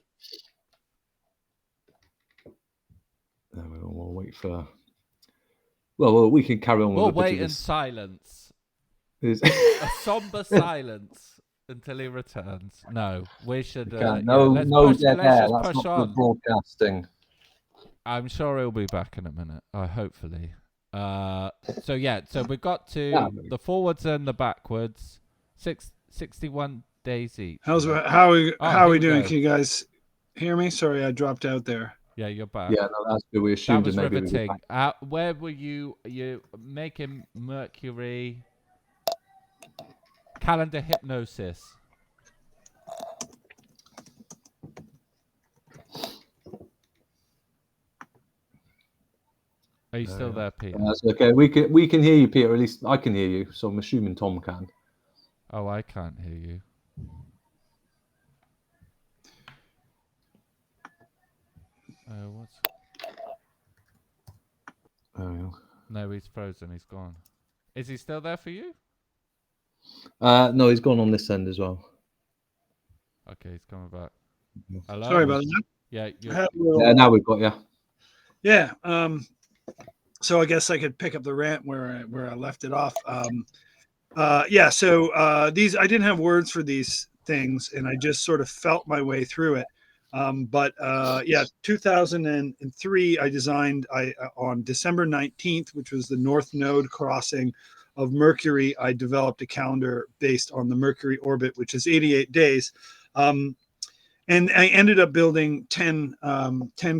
We'll wait for. Well, we can carry on. We'll with wait in silence. A somber silence until he returns. No, we should. Let's push dead air. That's push not on. good broadcasting. I'm sure he'll be back in a minute. Hopefully. So we got to the forwards and the backwards. 61 days each. how are we doing? Can you guys hear me? Sorry, I dropped out there. Yeah, you're back. Yeah, no, that's good. We assumed that was maybe riveting. Where were you? You making Mercury calendar hypnosis? Are you still there, Peter? That's okay. We can hear you, Peter. At least I can hear you. So I'm assuming Tom can. Oh, I can't hear you. What's? No, he's frozen. He's gone. Is he still there for you? No, he's gone on this end as well. Okay, he's coming back. Hello? Sorry about that. Yeah. Now we've got you. Yeah. So I guess I could pick up the rant where I left it off. So these, I didn't have words for these things, and I just sort of felt my way through it. 2003, I designed on December 19th, which was the North Node crossing of Mercury. I developed a calendar based on the Mercury orbit, which is 88 days. And I ended up building 10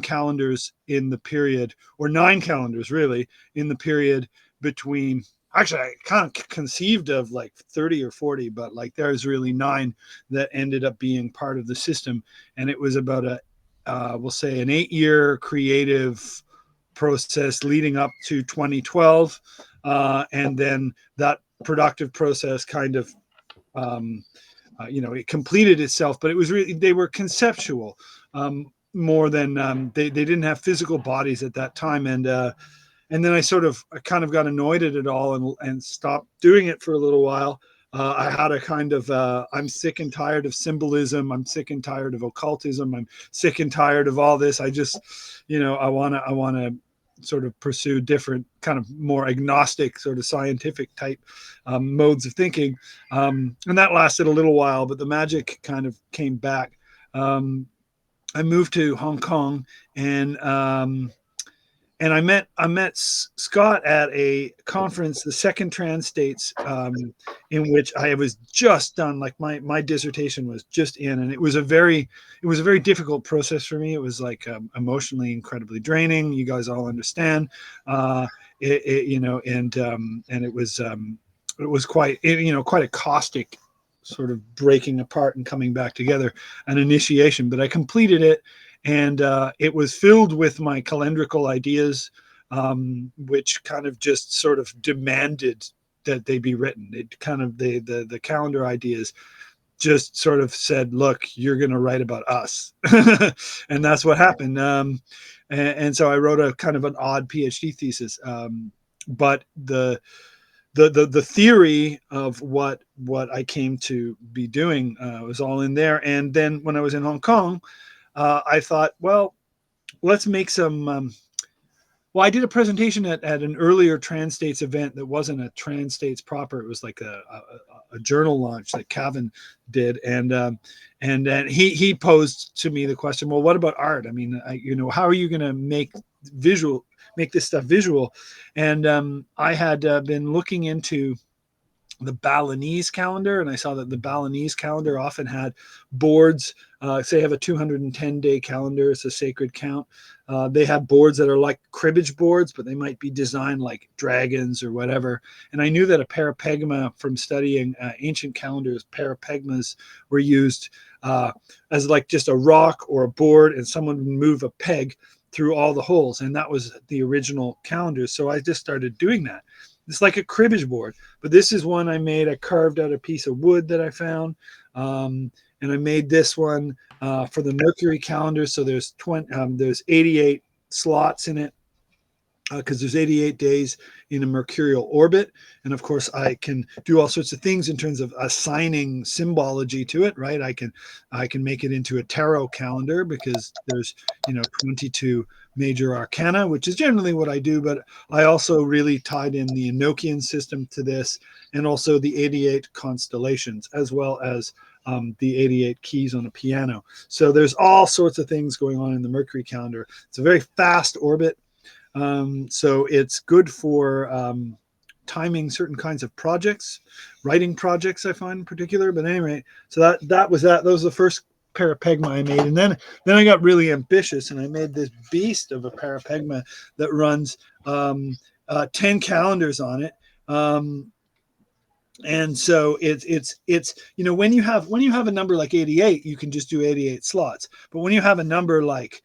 calendars in the period, or 9 calendars really, in the period between, actually I kind of conceived of like 30 or 40, but like there's really 9 that ended up being part of the system. And it was about we'll say an 8-year creative process leading up to 2012. And then that productive process kind of, it completed itself, but it was really, they were conceptual more than they didn't have physical bodies at that time. And then I kind of got annoyed at it all and stopped doing it for a little while. I had a kind of I'm sick and tired of symbolism. I'm sick and tired of occultism. I'm sick and tired of all this. I just, I want to sort of pursue different kind of more agnostic sort of scientific type modes of thinking. And that lasted a little while, but the magic kind of came back. I moved to Hong Kong, and I met Scott at a conference, the Second Trans States, in which I was just done. Like my dissertation was just in, and it was a very difficult process for me. It was like emotionally incredibly draining. You guys all understand, and it was quite quite a caustic sort of breaking apart and coming back together, an initiation. But I completed it. And it was filled with my calendrical ideas, which kind of just sort of demanded that they be written. It kind of the calendar ideas just sort of said, "Look, you're going to write about us," and that's what happened. And so I wrote a kind of an odd PhD thesis, but the theory of what I came to be doing was all in there. And then when I was in Hong Kong, I thought, well, let's make some. I did a presentation at an earlier Trans States event that wasn't a Trans States proper. It was like a journal launch that Cavan did, and then he posed to me the question, well, what about art? I mean, how are you going to make this stuff visual? And I had been looking into the Balinese calendar, and I saw that the Balinese calendar often had boards. Say, have a 210-day calendar; it's a sacred count. They have boards that are like cribbage boards, but they might be designed like dragons or whatever. And I knew that a parapegma, from studying ancient calendars, parapegmas were used as like just a rock or a board, and someone would move a peg through all the holes, and that was the original calendar. So I just started doing that. It's like a cribbage board, but this is one I made. I carved out a piece of wood that I found, and I made this one for the Mercury calendar. So there's 88 slots in it, because there's 88 days in a mercurial orbit. And of course, I can do all sorts of things in terms of assigning symbology to it, right? I can make it into a tarot calendar, because there's 22 major arcana, which is generally what I do. But I also really tied in the Enochian system to this, and also the 88 constellations, as well as the 88 keys on a piano. So there's all sorts of things going on in the Mercury calendar. It's a very fast orbit. So it's good for timing certain kinds of projects, writing projects, I find in particular. But anyway, so that was that. Those were the first parapegma I made, and then I got really ambitious, and I made this beast of a parapegma that runs 10 calendars on it. And so it's when you have a number like 88, you can just do 88 slots. But when you have a number like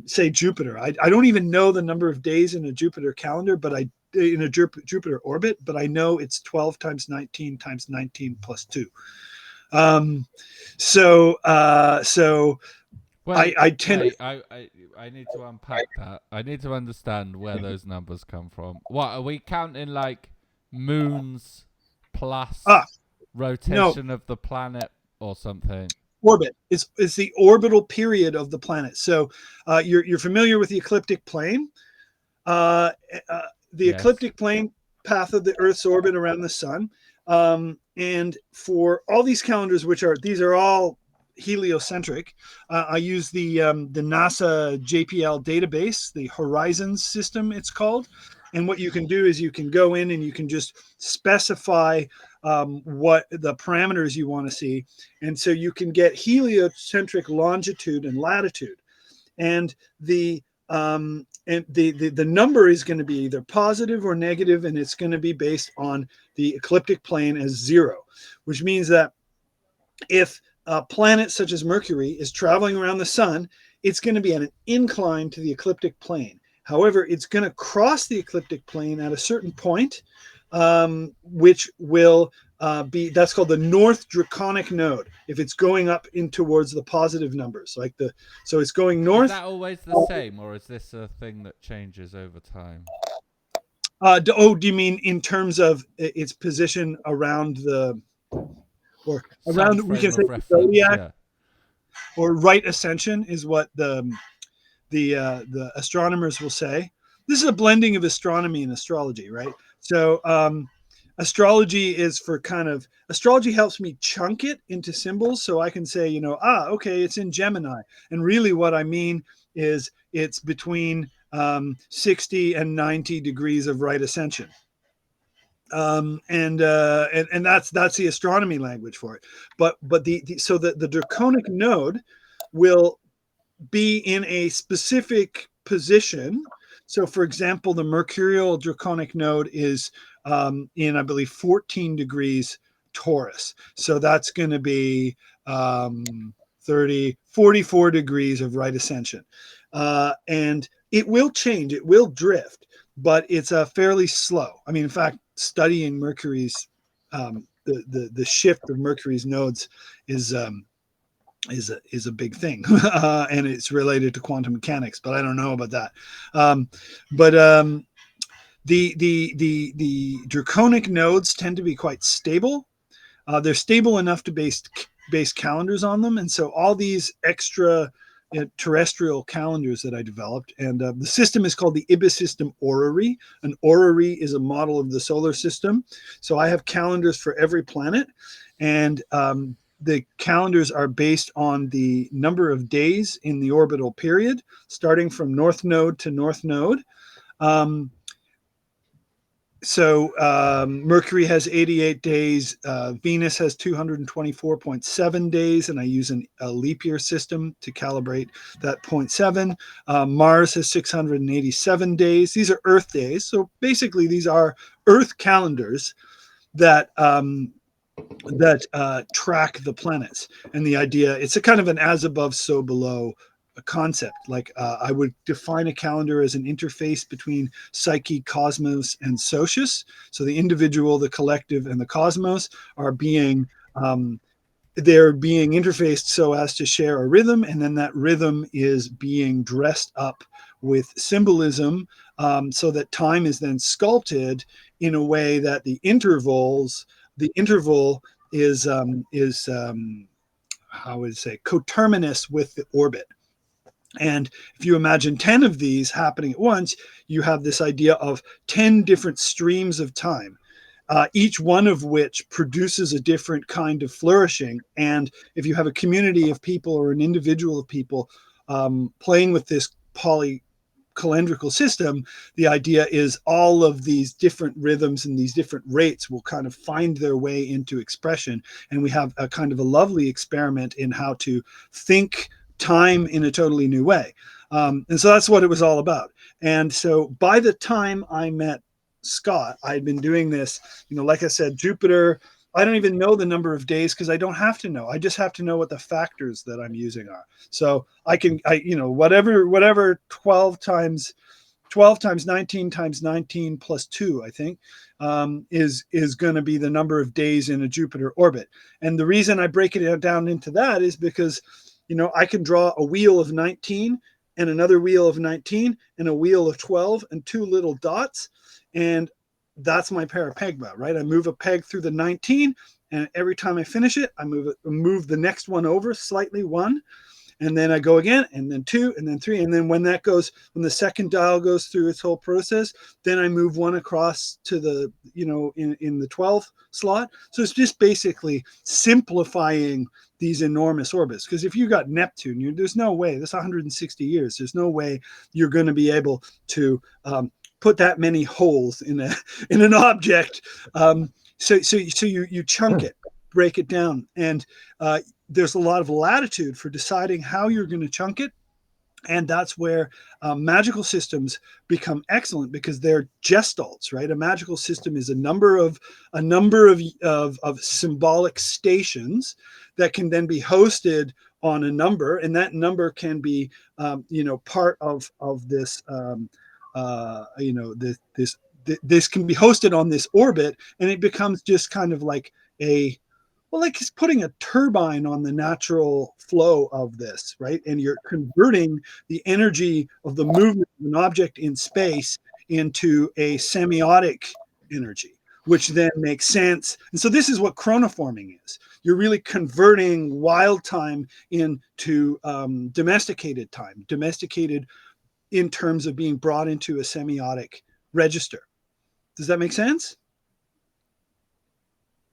say Jupiter, I don't even know the number of days in a Jupiter calendar, but in a Jupiter orbit, but I know it's 12 times 19 times 19 plus 2. So Wait, I tend wait, I need to unpack that. I need to understand where those numbers come from. What are we counting, like moons plus rotation of the planet or something? Orbit is the orbital period of the planet. So you're familiar with the ecliptic plane. The Yes. ecliptic plane path of the Earth's orbit around the sun. And for all these calendars, these are all heliocentric, I use the NASA JPL database, the Horizons system, it's called. And what you can do is you can go in and you can just specify what the parameters you want to see. And so you can get heliocentric longitude and latitude. And the number is going to be either positive or negative, and it's going to be based on the ecliptic plane as 0, which means that if a planet such as Mercury is traveling around the sun, it's going to be at an incline to the ecliptic plane. However, it's going to cross the ecliptic plane at a certain point, which will that's called the North Draconic node. If it's going up in towards the positive numbers, so it's going north. Is that always the same, or is this a thing that changes over time? Do you mean in terms of its position around or around? Some We can frame say of the reference, zodiac, yeah. or right ascension is what the astronomers will say. This is a blending of astronomy and astrology, right? So astrology is for astrology helps me chunk it into symbols, so I can say, okay, it's in Gemini, and really what I mean is it's between 60 and 90 degrees of right ascension. And that's the astronomy language for it. But the draconic node will be in a specific position. So, for example, the mercurial draconic node is in, I believe, 14 degrees Taurus. So that's going to be 44 degrees of right ascension. And it will change, it will drift, but it's fairly slow. I mean, in fact, studying Mercury's, the shift of Mercury's nodes is a big thing, and it's related to quantum mechanics. But I don't know about that. The draconic nodes tend to be quite stable. They're stable enough to base calendars on them, and so all these extra terrestrial calendars that I developed, and the system is called the Ibis system orrery. An orrery is a model of the solar system, so I have calendars for every planet, and the calendars are based on the number of days in the orbital period, starting from north node to north node. Mercury has 88 days, Venus has 224.7 days, and I use a leap year system to calibrate that 0.7. Mars has 687 days. These are Earth days. So basically, these are Earth calendars that track the planets. And the idea, it's a kind of an as above, so below concept. I would define a calendar as an interface between psyche, cosmos, and socius. So the individual, the collective, and the cosmos are being they're being interfaced so as to share a rhythm, and then that rhythm is being dressed up with symbolism, so that time is then sculpted in a way that the interval is how would I say, coterminous with the orbit. And if you imagine 10 of these happening at once, you have this idea of 10 different streams of time, each one of which produces a different kind of flourishing. And if you have a community of people or an individual of people playing with this polycalendrical system, the idea is all of these different rhythms and these different rates will kind of find their way into expression. And we have a kind of a lovely experiment in how to think time in a totally new way. And so that's what it was all about. And so by the time I met Scott, I'd been doing this, like I said, Jupiter, I don't even know the number of days because I don't have to know. I just have to know what the factors that I'm using are. So whatever 12 times 19 times 19 plus 2, I think, is going to be the number of days in a Jupiter orbit. And the reason I break it down into that is because I can draw a wheel of 19 and another wheel of 19 and a wheel of 12 and two little dots. And that's my parapegma, right? I move a peg through the 19, and every time I finish it, I move the next one over slightly, one, and then I go again, and then two, and then three. And then when the second dial goes through its whole process, then I move one across to the, in the 12th slot. So it's just basically simplifying these enormous orbits. Because if you got Neptune, there's no way, that's 160 years. There's no way you're going to be able to put that many holes in an object. So you chunk it, break it down, and there's a lot of latitude for deciding how you're going to chunk it. And that's where magical systems become excellent, because they're gestalts, right? A magical system is a number of symbolic stations that can then be hosted on a number, and that number can be part of this this can be hosted on this orbit, and it becomes just kind of like like it's putting a turbine on the natural flow of this, right? And you're converting the energy of the movement of an object in space into a semiotic energy, which then makes sense. And so this is what chronoforming is. You're really converting wild time into domesticated time, domesticated in terms of being brought into a semiotic register. Does that make sense?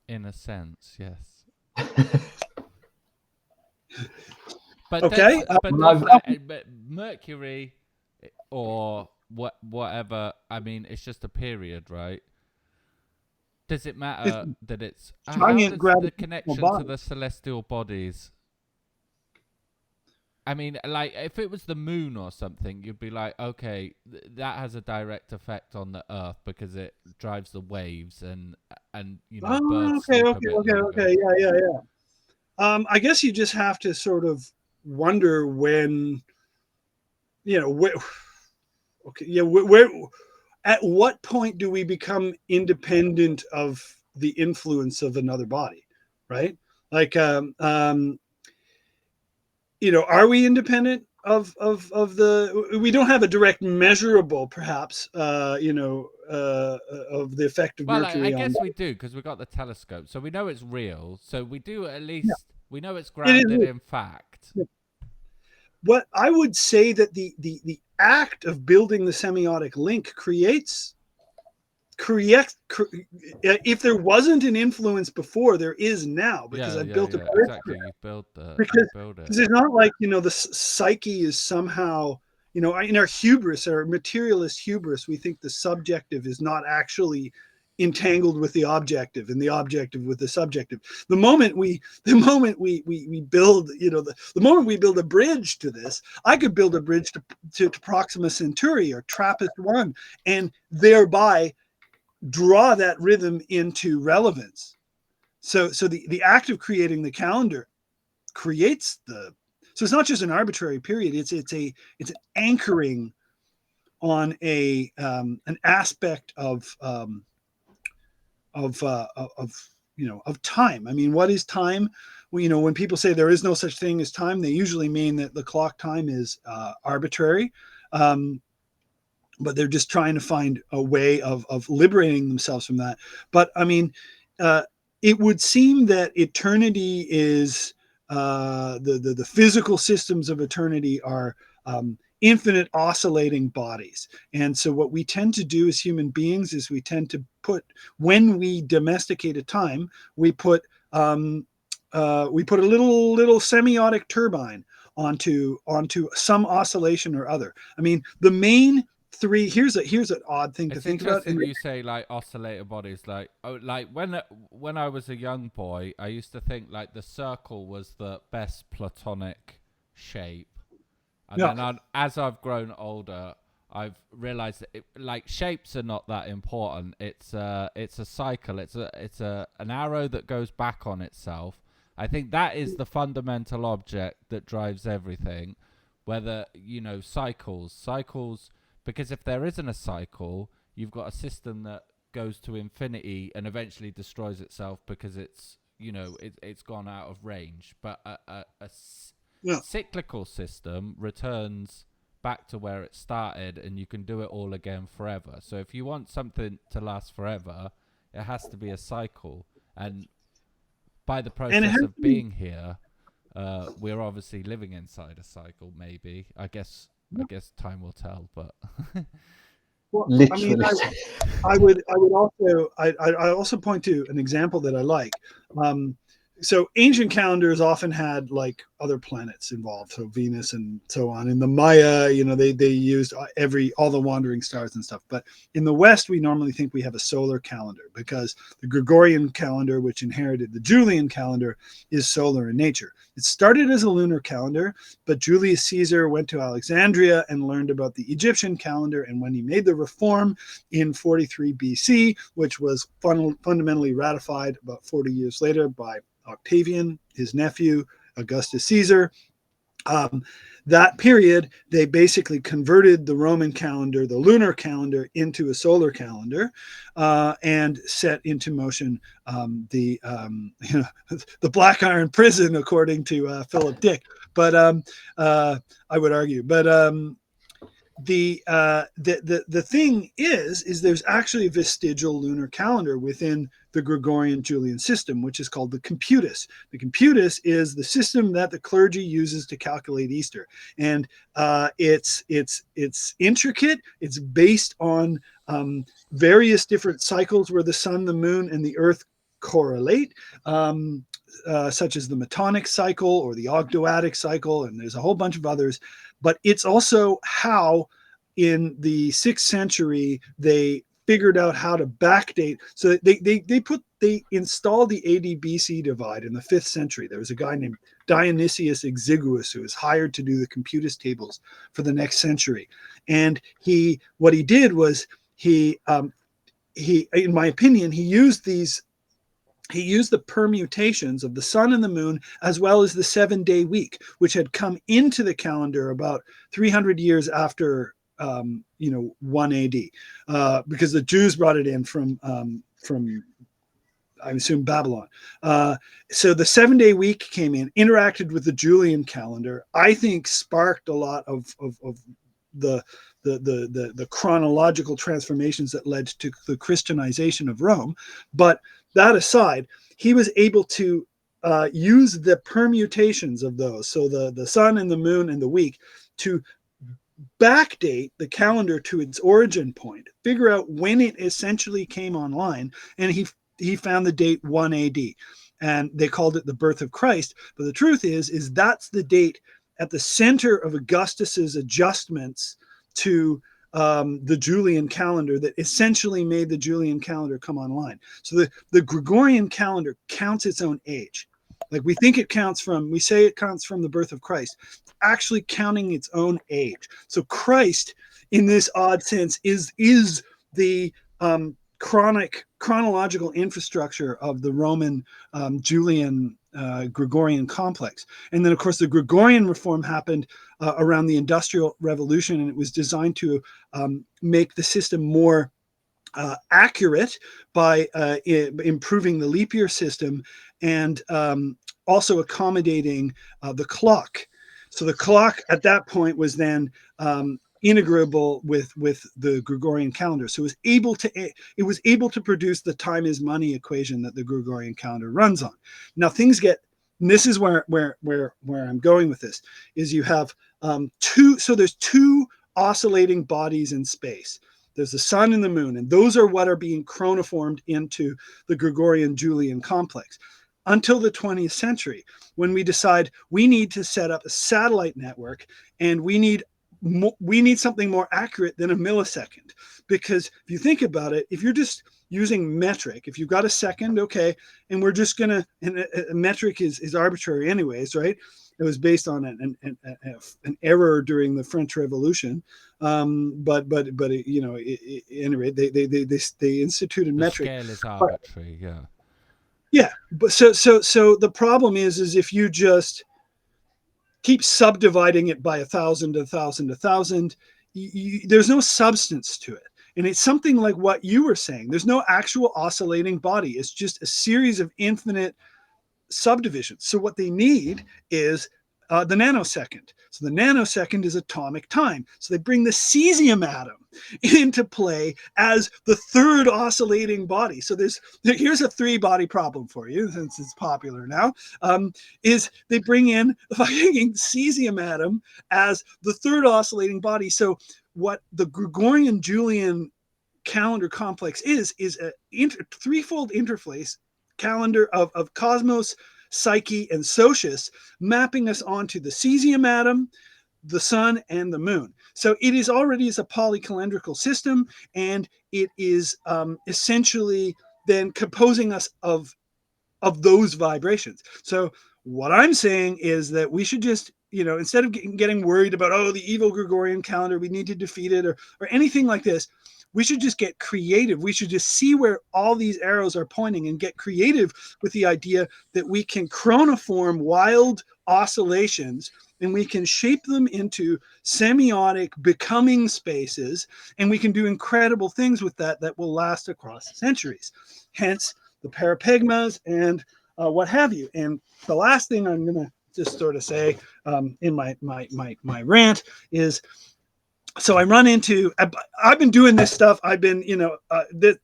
In a sense, yes. But Okay. but Mercury or whatever, I mean, it's just a period, right? Does it matter that it's how does the connection to the celestial bodies? I mean, like, if it was the moon or something, you'd be like, okay, that has a direct effect on the Earth because it drives the waves and you know, birds sleep a bit longer. Yeah. I guess you just have to sort of wonder when, you know, where at what point do we become independent of the influence of another body, right? Like, you know, are we independent of the? We don't have a direct measurable, perhaps, you know, of the effect of Mercury I on. guess we do because we got the telescope, so we know it's real. So we do at least we know it's It grounded is. in fact. What I would say that the act of building the semiotic link creates if there wasn't an influence before, there is now, because I built a bridge. Exactly. You've built it. Because it's not like, you know, the psyche is somehow, you know, in our hubris, our materialist hubris, we think the subjective is not actually entangled with the objective and the objective with the subjective. The moment we build, you know, the moment we build a bridge to this, I could build a bridge to Proxima Centauri or TRAPPIST-1 and thereby draw that rhythm into relevance. So the act of creating the calendar creates so it's not just an arbitrary period, it's an anchoring on an aspect of you know, of time. I mean, what is time? Well, you know, when people say there is no such thing as time, they usually mean that the clock time is arbitrary. But they're just trying to find a way of liberating themselves from that. But I mean, it would seem that eternity is the physical systems of eternity are infinite oscillating bodies. And so what we tend to do as human beings is we tend to put, when we domesticate a time, we put a little semiotic turbine onto some oscillation or other. I mean, the main three, here's an odd thing to think about. It's interesting you say like oscillator bodies, like when I was a young boy, I used to think like the circle was the best platonic shape, and then as I've grown older, I've realized that like shapes are not that important. It's a cycle. It's an arrow that goes back on itself. I think that is the fundamental object that drives everything. Whether, you know, cycles. Because if there isn't a cycle, you've got a system that goes to infinity and eventually destroys itself because it's, you know, it's gone out of range. But a cyclical system returns back to where it started, and you can do it all again forever. So if you want something to last forever, it has to be a cycle. And by the process of being here, we're obviously living inside a cycle. Maybe I guess time will tell, but well, literally, I also point to an example that I like. So ancient calendars often had like other planets involved, so Venus and so on. In the Maya, you know, they used all the wandering stars and stuff. But in the West, we normally think we have a solar calendar because the Gregorian calendar, which inherited the Julian calendar, is solar in nature. It started as a lunar calendar, but Julius Caesar went to Alexandria and learned about the Egyptian calendar. And when he made the reform in 43 BC, which was fundamentally ratified about 40 years later by Octavian, his nephew, Augustus Caesar, Um, that period, they basically converted the Roman calendar, the lunar calendar, into a solar calendar, and set into motion the Black Iron Prison, according to Philip Dick. But I would argue, but the thing is there's actually a vestigial lunar calendar within the Gregorian Julian system, which is called the Computus. The Computus is the system that the clergy uses to calculate Easter, and it's intricate. It's based on various different cycles where the sun, the moon, and the earth correlate. Such as the Metonic cycle or the Ogdoadic cycle, and there's a whole bunch of others. But it's also how in the 6th century they figured out how to backdate. So they installed the AD BC divide in the 5th century. There was a guy named Dionysius Exiguus who was hired to do the Computus tables for the next century. And what he did was he in my opinion, he used the permutations of the sun and the moon, as well as the 7-day week, which had come into the calendar about 300 years after 1 AD, because the Jews brought it in from I assume Babylon. So the 7-day week came in, interacted with the Julian calendar. I think sparked a lot of the chronological transformations that led to the Christianization of Rome. But that aside, he was able to use the permutations of those, so the sun and the moon and the week, to backdate the calendar to its origin point, figure out when it essentially came online, and he found the date 1 AD, and they called it the birth of Christ. But the truth is that's the date at the center of Augustus's adjustments to the Julian calendar that essentially made the Julian calendar come online. So the Gregorian calendar counts its own age. Like we say it counts from the birth of Christ, actually counting its own age. So Christ, in this odd sense, is the chronological infrastructure of the Roman Julian Gregorian complex. And then, of course, the Gregorian reform happened around the Industrial Revolution, and it was designed to make the system more accurate by improving the leap year system and also accommodating the clock. So the clock at that point was then integrable with the Gregorian calendar. So it was able to produce the time is money equation that the Gregorian calendar runs on. Now things get, and this is where I'm going with this, is you have there's two oscillating bodies in space. There's the sun and the moon, and those are what are being chronoformed into the Gregorian Julian complex until the 20th century, when we decide we need to set up a satellite network, and we need something more accurate than a millisecond. Because if you think about it, if you're just using metric, if you've got a second, okay, and we're just gonna, and a metric is arbitrary anyways, right? It was based on an error during the French Revolution, but anyway, they instituted metric. The scale is arbitrary, yeah. Yeah, but so the problem is if you just keep subdividing it by 1,000 to 1,000 to 1,000, there's no substance to it. And it's something like what you were saying. There's no actual oscillating body. It's just a series of infinite subdivisions. So what they need is the nanosecond. So the nanosecond is atomic time. So they bring the cesium atom into play as the third oscillating body. So here's a 3-body problem for you, since it's popular now, is they bring in the fucking cesium atom as the third oscillating body. So what the Gregorian Julian calendar complex is a threefold interface calendar of cosmos, Psyche, and Socius, mapping us onto the cesium atom, the sun, and the moon. So it is already as a polycalendrical system, and it is essentially then composing us of those vibrations. So what I'm saying is that we should just, instead of getting worried about, the evil Gregorian calendar, we need to defeat it, or anything like this, we should just get creative. We should just see where all these arrows are pointing and get creative with the idea that we can chronoform wild oscillations and we can shape them into semiotic becoming spaces, and we can do incredible things with that will last across centuries. Hence the parapegmas and what have you. And the last thing I'm going to just sort of say in my rant is, so I run into, I've been doing this stuff. I've been,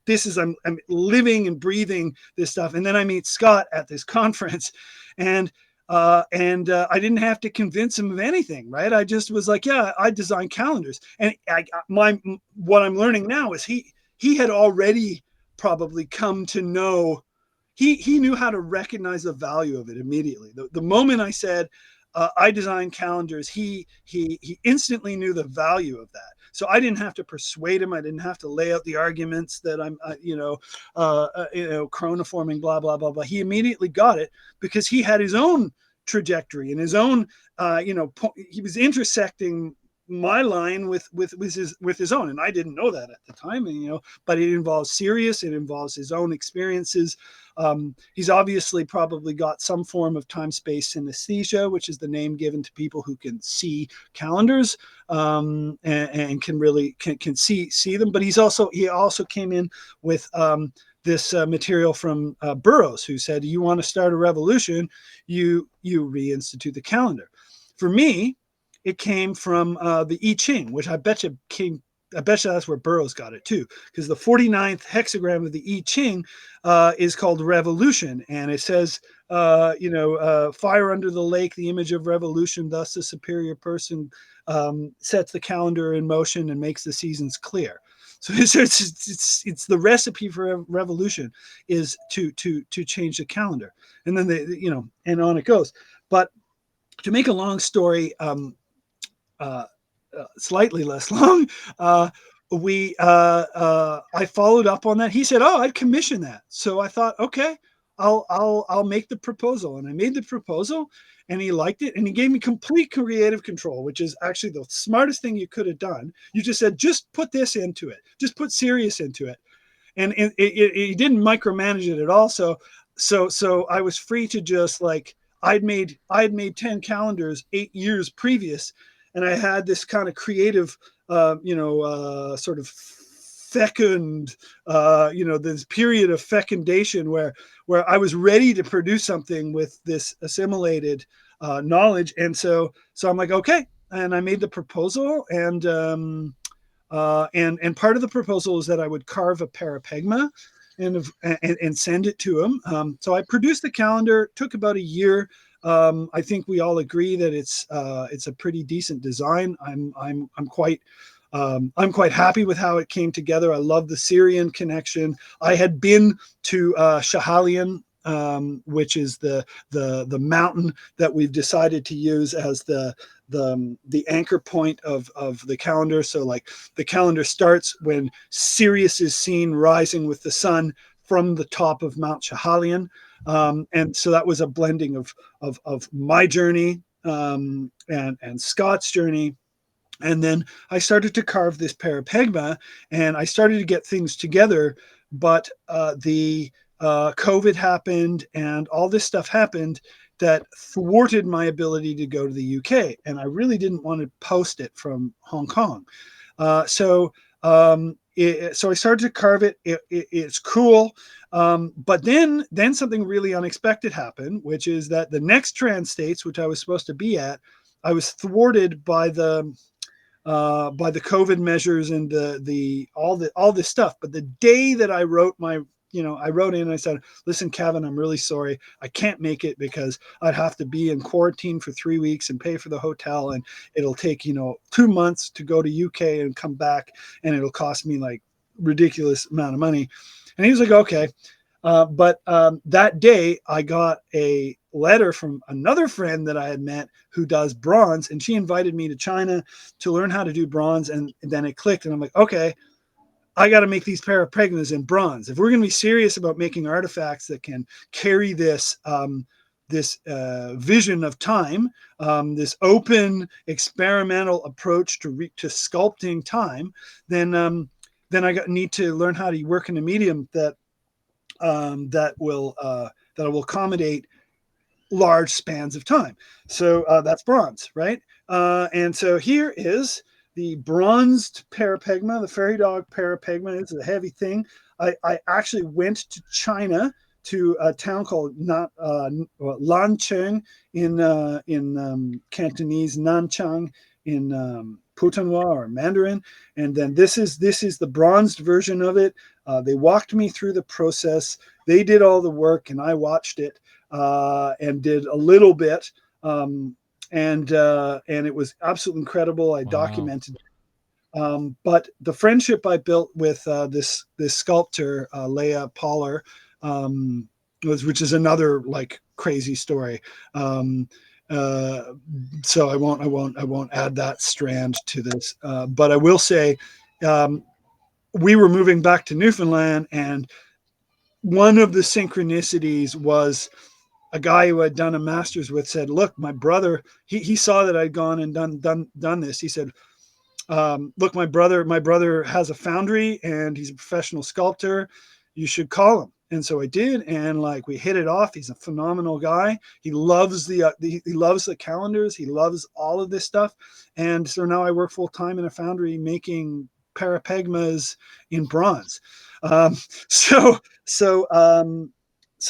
this is, I'm living and breathing this stuff. And then I meet Scott at this conference, and I didn't have to convince him of anything, right? I just was like, yeah, I design calendars. And what I'm learning now is he had already probably come to know, he knew how to recognize the value of it immediately. The moment I said, I design calendars, he instantly knew the value of that. So I didn't have to persuade him. I didn't have to lay out the arguments that I'm, chronoforming, blah, blah, blah, blah. He immediately got it because he had his own trajectory and his own, he was intersecting my line with his own, and I didn't know that at the time. And but it involves Sirius, it involves his own experiences. He's obviously probably got some form of time-space synesthesia, which is the name given to people who can see calendars and can really can see them. But he also came in with this material from Burroughs, who said, "You want to start a revolution, you reinstitute the calendar." For me, it came from the I Ching, which I bet you that's where Burroughs got it too, because the 49th hexagram of the I Ching is called revolution, and it says, fire under the lake, the image of revolution. Thus, the superior person sets the calendar in motion and makes the seasons clear. So it's the recipe for revolution is to change the calendar, and then and on it goes. But to make a long story slightly less long, I followed up on that. He said, "Oh, I'd commission that." So I thought, okay, I'll make the proposal, and I made the proposal, and he liked it, and he gave me complete creative control, which is actually the smartest thing you could have done. You just said, just put this into it, just put Sirius into it, and it didn't micromanage it at all. So I was free to just I'd made 10 calendars 8 years previous, and I had this kind of creative, sort of fecund, this period of fecundation where I was ready to produce something with this assimilated knowledge. And so I'm like, okay. And I made the proposal, and part of the proposal is that I would carve a parapegma and send it to him. So I produced the calendar. It took about a year. I think we all agree that it's a pretty decent design. I'm quite happy with how it came together. I love the Syrian connection. I had been to Schiehallion, which is the mountain that we've decided to use as the anchor point of the calendar. So the calendar starts when Sirius is seen rising with the sun from the top of Mount Schiehallion. And so that was a blending of my journey and Scott's journey. And then I started to carve this parapegma, and I started to get things together. But the COVID happened, and all this stuff happened that thwarted my ability to go to the UK. And I really didn't want to post it from Hong Kong. So I started to carve it. It's cool. But then something really unexpected happened, which is that the next Trans States, which I was supposed to be at, I was thwarted by the COVID measures and all this stuff. But the day that I wrote I wrote in and I said, "Listen, Kevin, I'm really sorry. I can't make it because I'd have to be in quarantine for 3 weeks and pay for the hotel. And it'll take, 2 months to go to UK and come back. And it'll cost me ridiculous amount of money." And he was like, "Okay." But that day I got a letter from another friend that I had met who does bronze, and she invited me to China to learn how to do bronze. And then it clicked, and I'm like, okay, I got to make these parapegmas in bronze. If we're going to be serious about making artifacts that can carry this vision of time, this open experimental approach to sculpting time, then then I need to learn how to work in a medium that will accommodate large spans of time. So that's bronze, right? And so here is the bronzed parapegma, the fairy dog parapegma. It's a heavy thing. I actually went to China, to a town called Lancheng in Cantonese, Nanchang in Putonghua or Mandarin, and then this is the bronzed version of it. They walked me through the process. They did all the work, and I watched it and did a little bit, and it was absolutely incredible. I documented. But the friendship I built with this sculptor, Leah Poller, which is another like crazy story. So I won't add that strand to this. But I will say, we were moving back to Newfoundland, and one of the synchronicities was a guy who had done a master's with said, "Look, my brother, he saw that I'd gone and done this." He said, "Look, my brother has a foundry and he's a professional sculptor. You should call him." And so I did, and like we hit it off. He's a phenomenal guy. He loves he loves the calendars. He loves all of this stuff. And so now I work full time in a foundry making parapegmas in bronze. So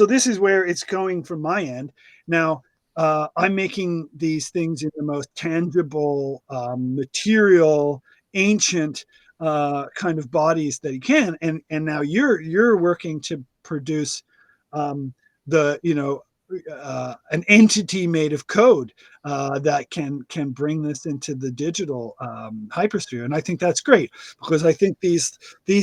this is where it's going from my end. Now, I'm making these things in the most tangible, material, ancient kind of bodies that you can. And now you're working to produce an entity made of code that can bring this into the digital hypersphere. And I think that's great, because I think these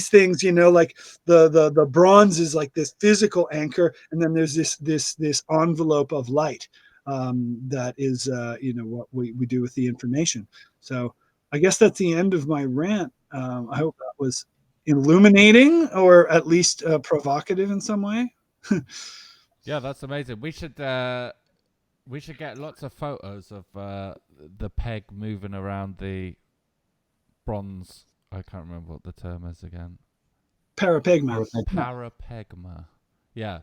things, like the bronze is like this physical anchor, and then there's this envelope of light that is what we do with the information. So I guess that's the end of my rant. I hope that was illuminating, or at least provocative in some way. Yeah, that's amazing. We should get lots of photos of the peg moving around the bronze. I can't remember what the term is again. Parapegma. Parapegma. Yeah.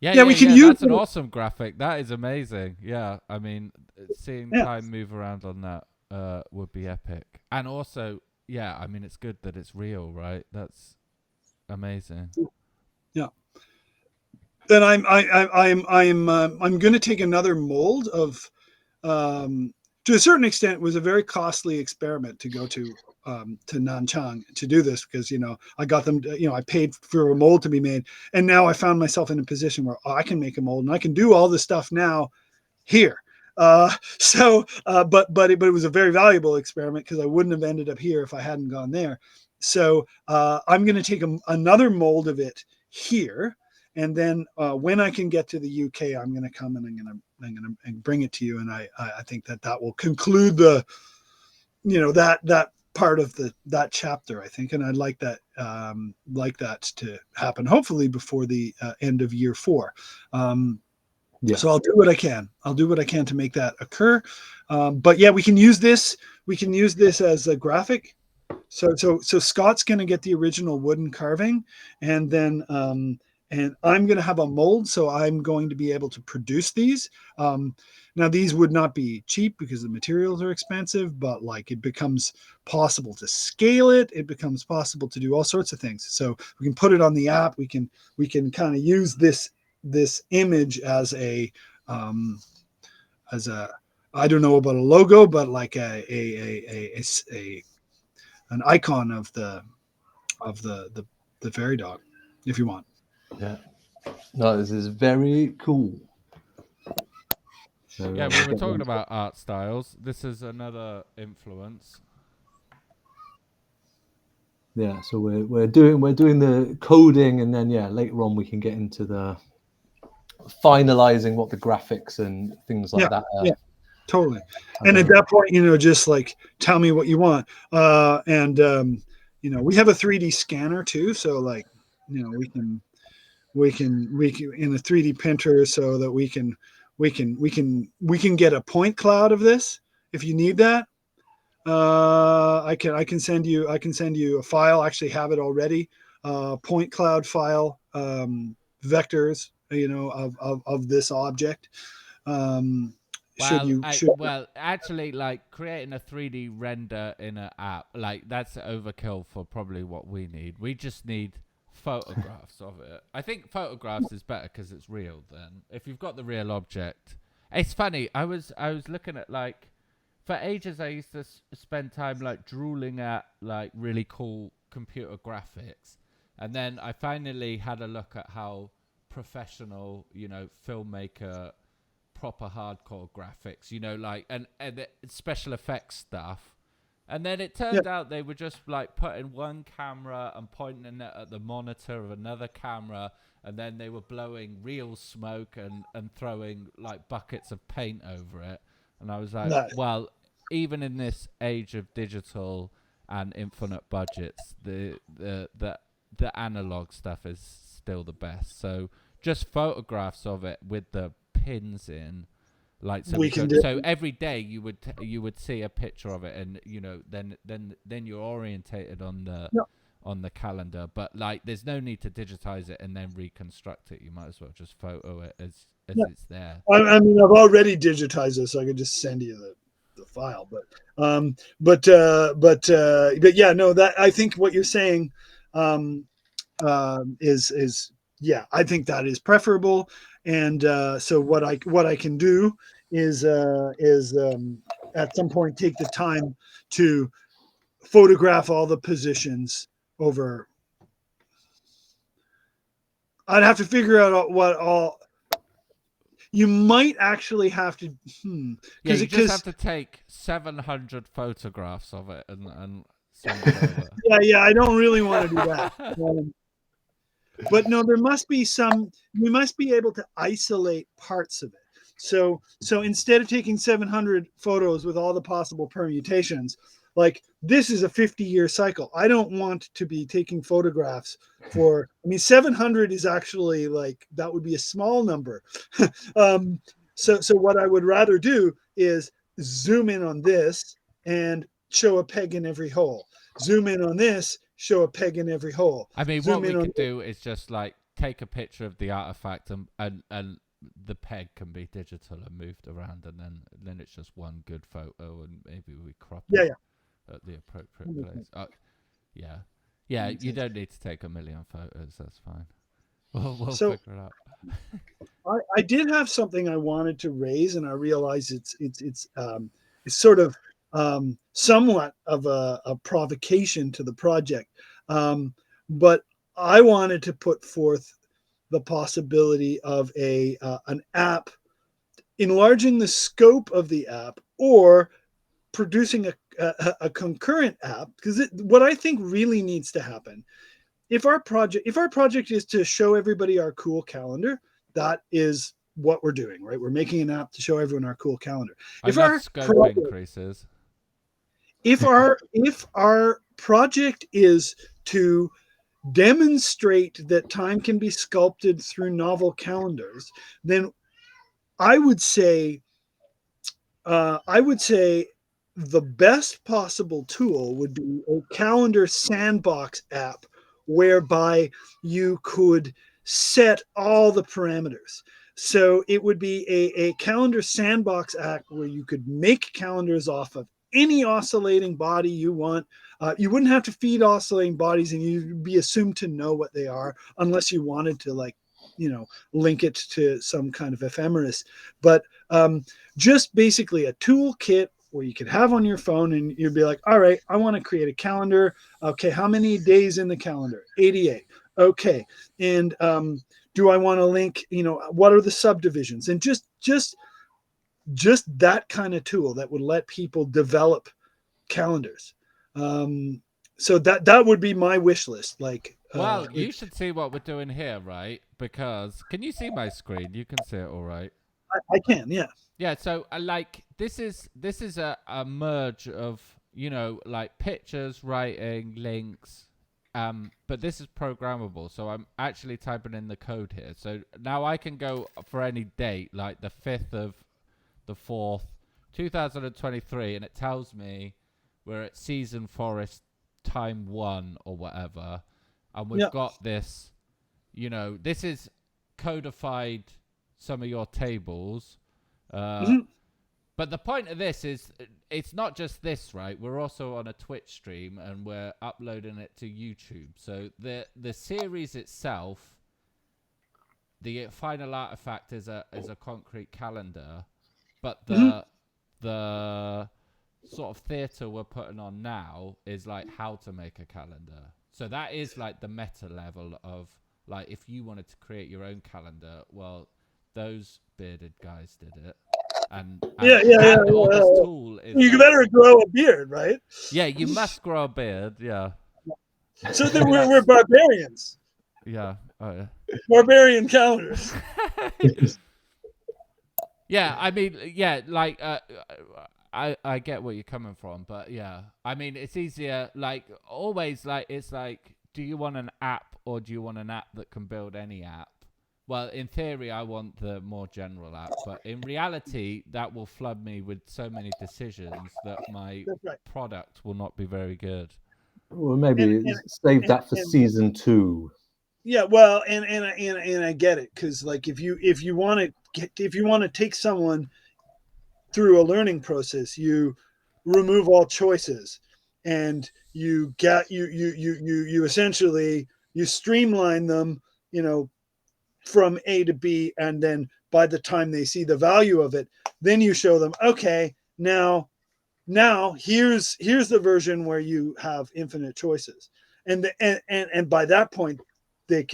We can use that's an awesome graphic. That is amazing. Yeah, I mean, seeing time move around on that would be epic. And also, yeah, I mean, it's good that it's real, right? That's amazing. Yeah. Then I'm going to take another mold of, to a certain extent, it was a very costly experiment to go to Nanchang to do this, because I got them I paid for a mold to be made, and now I found myself in a position where I can make a mold and I can do all this stuff now here. But it was a very valuable experiment, because I wouldn't have ended up here if I hadn't gone there. So I'm going to take another mold of it here. And then when I can get to the UK, I'm going to come and I'm going to bring it to you. And I think that will conclude the, that part of that chapter, I think. And I'd like that to happen, hopefully before the end of year 4. So I'll do what I can. I'll do what I can to make that occur. But yeah, we can use this. We can use this as a graphic. So Scott's going to get the original wooden carving, and then and I'm going to have a mold, so I'm going to be able to produce these. Now, these would not be cheap because the materials are expensive, but like it becomes possible to scale it. It becomes possible to do all sorts of things. So we can put it on the app. We can kind of use this image as a I don't know about a logo, but like an icon of the fairy dog, if you want. Yeah. No, this is very cool. So, yeah, we were talking about art styles. This is another influence. Yeah, so we're doing the coding, and then later on we can get into the finalizing what the graphics and things like that are. Yeah, totally. And at that point, just like tell me what you want. And we have a 3D scanner too, so like we can in a 3D printer, so that we can get a point cloud of this if you need that. I can send you a file. I actually have it already. Point cloud file, vectors, of this object. Should Well, you should actually, like creating a 3D render in an app, like that's overkill for probably what we need. We just need photographs of it. I think photographs is better because it's real. Then, if you've got the real object, it's funny. I was looking at like for ages. I used to spend time like drooling at like really cool computer graphics, and then I finally had a look at how professional, filmmaker proper hardcore graphics, like and the special effects stuff. And then it yeah turned out they were just like putting one camera and pointing it at the monitor of another camera, and then they were blowing real smoke and throwing like buckets of paint over it. And I was like, no. well, even in this age of digital and infinite budgets, the analog stuff is still the best. So just photographs of it with the pins in, like so We we can could, do. so every day you would see a picture of it, and then you're orientated on the calendar. But like there's no need to digitize it and then reconstruct it. You might as well just photo it as Yeah. it's there. I mean, I've already digitized this, so I could just send you the file. But yeah, no, that I think what you're saying um, is yeah, I think that is preferable. And so what I can do is at some point take the time to photograph all the positions over. I'd have to figure out what all. You might actually have to, Yeah, you just have because to take 700 photographs of it and send it over. yeah, I don't really want to do that. But no, there must be some. We must be able to isolate parts of it. So instead of taking 700 photos with all the possible permutations, like this is a 50-year cycle. I don't want to be taking photographs for. I mean, 700 is actually like that would be a small number. um, so what I would rather do is zoom in on this and show a peg in every hole. Zoom in on this, show a peg in every hole. I mean, what Zoom we in on could do is just like take a picture of the artifact and the peg can be digital and moved around, and then it's just one good photo, and maybe we crop yeah, it yeah. at the appropriate place. Yeah, yeah. You don't need to take a million photos. That's fine. We'll So figure it out. I did have something I wanted to raise, and I realize it's sort of somewhat of a provocation to the project, but I wanted to put forth the possibility of an app enlarging the scope of the app or producing a concurrent app because what I think really needs to happen if our project is to show everybody our cool calendar, that is what we're doing, right? We're making an app to show everyone our cool calendar. I If love our scope project, increases. if our project is to demonstrate that time can be sculpted through novel calendars, then I would say the best possible tool would be a calendar sandbox app whereby you could set all the parameters. So it would be a calendar sandbox app where you could make calendars off of any oscillating body you want. You wouldn't have to feed oscillating bodies and you'd be assumed to know what they are unless you wanted to link it to some kind of ephemeris. But just basically a toolkit where you could have on your phone and you'd be like, all right, I want to create a calendar. Okay, how many days in the calendar? 88. Okay. And do I want to link, what are the subdivisions? And just that kind of tool that would let people develop calendars. So that would be my wish list. Like, Well, you should see what we're doing here, right? Because can you see my screen? You can see it all right. I can, yeah. Yeah, so like this is a merge of like pictures, writing, links, but this is programmable. So I'm actually typing in the code here. So now I can go for any date, like the 5th of the 4th, 2023, and it tells me we're at season forest time 1 or whatever, and we've Yeah. got this, this is codified some of your tables. Mhm. But the point of this is, it's not just this, right? We're also on a Twitch stream, and we're uploading it to YouTube. So the series itself, the final artifact is a concrete calendar, but Mhm. the sort of theater we're putting on now is like how to make a calendar. So that is like the meta level of, like, if you wanted to create your own calendar, well, those bearded guys did it. And all this tool is You like, better grow a beard, right? yeah, you must grow a beard. Yeah. So then Be we're, like we're barbarians. Yeah. Oh, yeah. Barbarian calendars. Yeah, I mean, yeah, like, I get where you're coming from, but yeah, I mean, it's easier, like, always, like, it's like, do you want an app or do you want an app that can build any app? Well, in theory, I want the more general app, but in reality, that will flood me with so many decisions that my That's right. product will not be very good. Well, maybe And- save that for and- season 2. Yeah, well, and I get it, because like if you want to take someone through a learning process, you remove all choices, and you essentially you streamline them, from A to B, and then by the time they see the value of it, then you show them, okay, now here's the version where you have infinite choices, and by that point they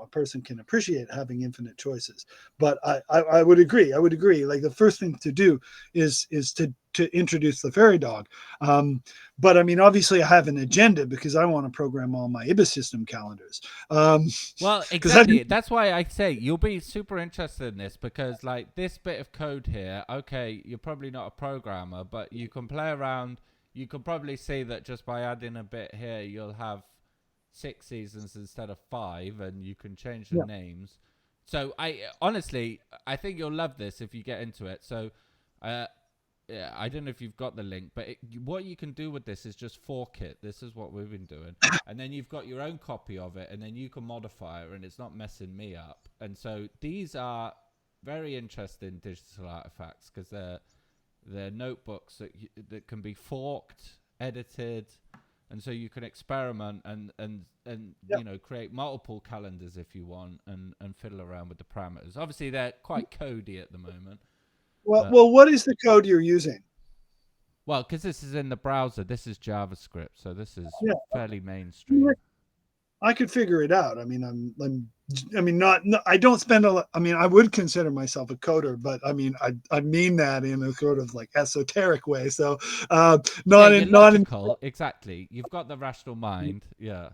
a person can appreciate having infinite choices. But I would agree, like the first thing to do is to introduce the fairy dog. But I mean, obviously I have an agenda, because I want to program all my IBIS system calendars. Well, exactly. That's why I say you'll be super interested in this, because like this bit of code here, okay, you're probably not a programmer, but you can play around. You can probably see that just by adding a bit here, you'll have 6 seasons instead of 5, and you can change the Yeah. names. So I honestly, I think you'll love this if you get into it. So, yeah, I don't know if you've got the link, but what you can do with this is just fork it. This is what we've been doing. And then you've got your own copy of it, and then you can modify it, and it's not messing me up. And so these are very interesting digital artifacts, because they're notebooks that can be forked, edited, and so you can experiment and Yep. create multiple calendars if you want, and fiddle around with the parameters. Obviously, they're quite codey at the moment. Well, what is the code you're using? Well, because this is in the browser, this is JavaScript, so this is Yeah. fairly mainstream. I could figure it out. I mean, I don't spend a lot. I mean, I would consider myself a coder, but I mean, I mean that in a sort of like esoteric way. So, You're logical, exactly. You've got the rational mind, yeah.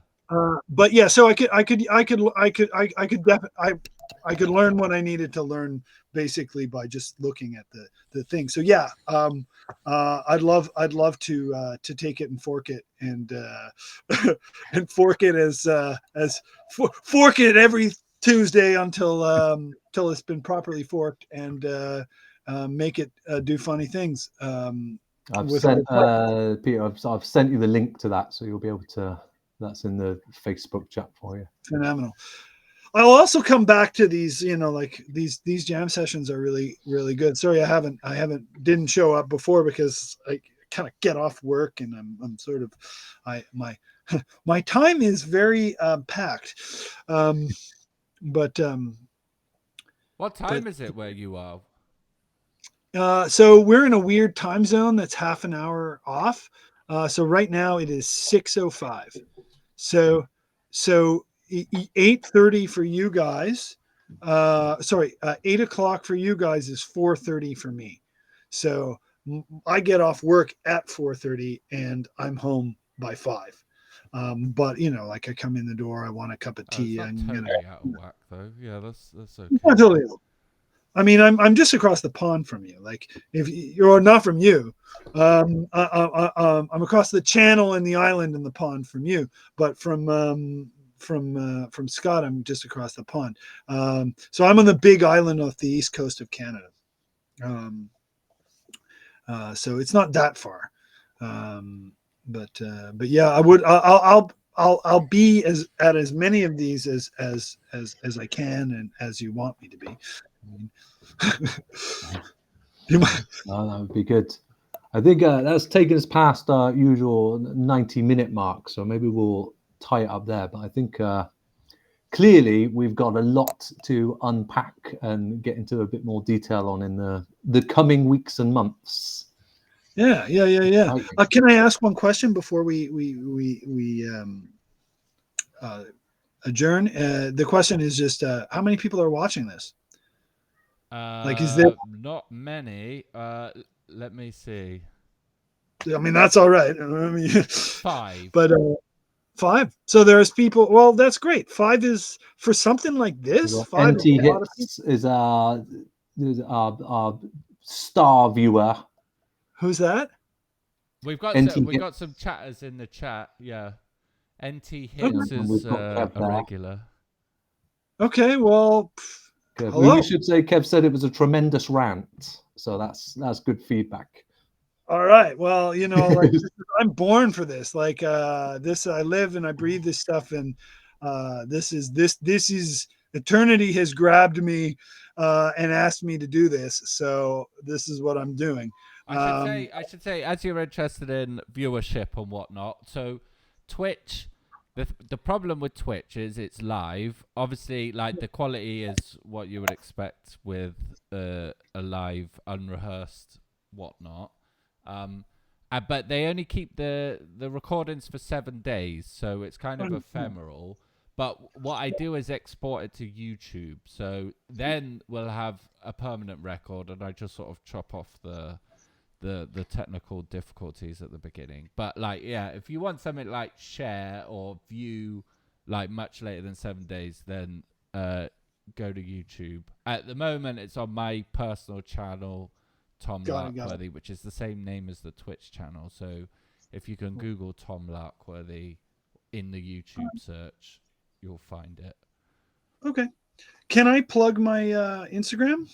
But yeah, so I could learn what I needed to learn, basically by just looking at the thing. So yeah, I'd love to take it and fork it, and and fork it fork it every Tuesday until it's been properly forked, and make it do funny things. I've with sent our Peter. I've sent you the link to that, so you'll be able to. That's in the Facebook chat for you. phenomenal. I'll also come back to these, like these jam sessions are really, really good. Sorry, didn't show up before, because I kind of get off work, and I'm sort of, my time is very packed. But What time is it where you are? so we're in a weird time zone that's half an hour off. So right now it is 6:05. So 8:30 for you guys. 8 o'clock for you guys is 4:30 for me. So I get off work at 4:30, and I'm home by 5. But like I come in the door, I want a cup of Oh, it's tea. not I'm gonna. totally out of whack though. Yeah, that's okay. Not totally. I mean, I'm just across the pond from you. Like, if you're not from you, I'm across the channel and the island and the pond from you. But from Scott, I'm just across the pond. So I'm on the big island off the east coast of Canada. So it's not that far. But yeah, I'll be at as many of these as I can and as you want me to be. You might, No, that would be good. I think that's taken us past our usual 90-minute mark, so maybe we'll tie it up there. But I think clearly we've got a lot to unpack and get into a bit more detail on in the coming weeks and months. yeah. Can I ask one question before we adjourn? The question is just how many people are watching this? Like, is there? Not many. Let me see. I mean, that's all right. I mean, 5. but 5. So there's people. Well, that's great. 5 is for something like this. 5 is NT a lot of people. Hits is our star viewer. Who's that? We've got NT some, we've Hits. got some chatters in the chat. Yeah, NT Okay. Hits And is we've got a Kev there. regular. Okay. Well, Good. hello. We should say Kev said it was a tremendous rant, so that's good feedback. All right. Well, you know, like I'm born for this. Like this, I live and I breathe this stuff, and this is eternity has grabbed me and asked me to do this. So this is what I'm doing. I should say, as you're interested in viewership and whatnot, so Twitch, the problem with Twitch is it's live. Obviously, like the quality is what you would expect with a live, unrehearsed whatnot. But they only keep the recordings for 7 days, so it's kind of ephemeral. But what I do is export it to YouTube, so then we'll have a permanent record, and I just sort of chop off the technical difficulties at the beginning. But like, yeah, if you want something like share or view like much later than 7 days, then go to YouTube. At the moment, it's on my personal channel, Tom Larkworthy, which is the same name as the Twitch channel. So if you can Google Tom Larkworthy in the YouTube search, you'll find it. Okay. Can I plug my Instagram?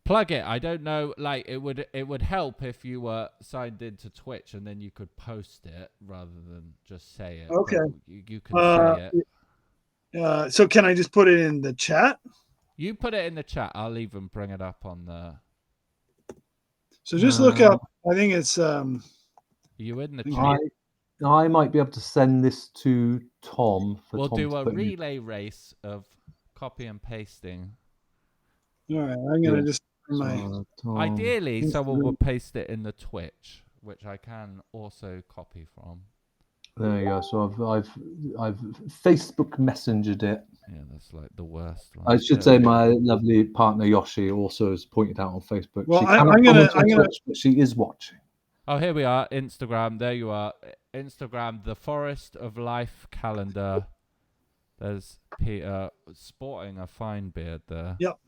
Plug it. I don't know. Like it would help if you were signed into Twitch and then you could post it rather than just say it. Okay. You can say it. So can I just put it in the chat? You put it in the chat. I'll even bring it up on the. So just look up. I think it's. You in the chat? I might be able to send this to Tom. We'll do a relay race of copy and pasting. All right, I'm gonna just. Ideally, someone will paste it in the Twitch, which I can also copy from. There you go. So I've Facebook Messengered it. Yeah, that's like the worst. I should say my lovely partner Yoshi also has pointed out on Facebook. Well, she I'm gonna. Twitch, but she is watching. Oh, here we are. Instagram. There you are. Instagram. The Forest of Life calendar. There's Peter sporting a fine beard there. Yep.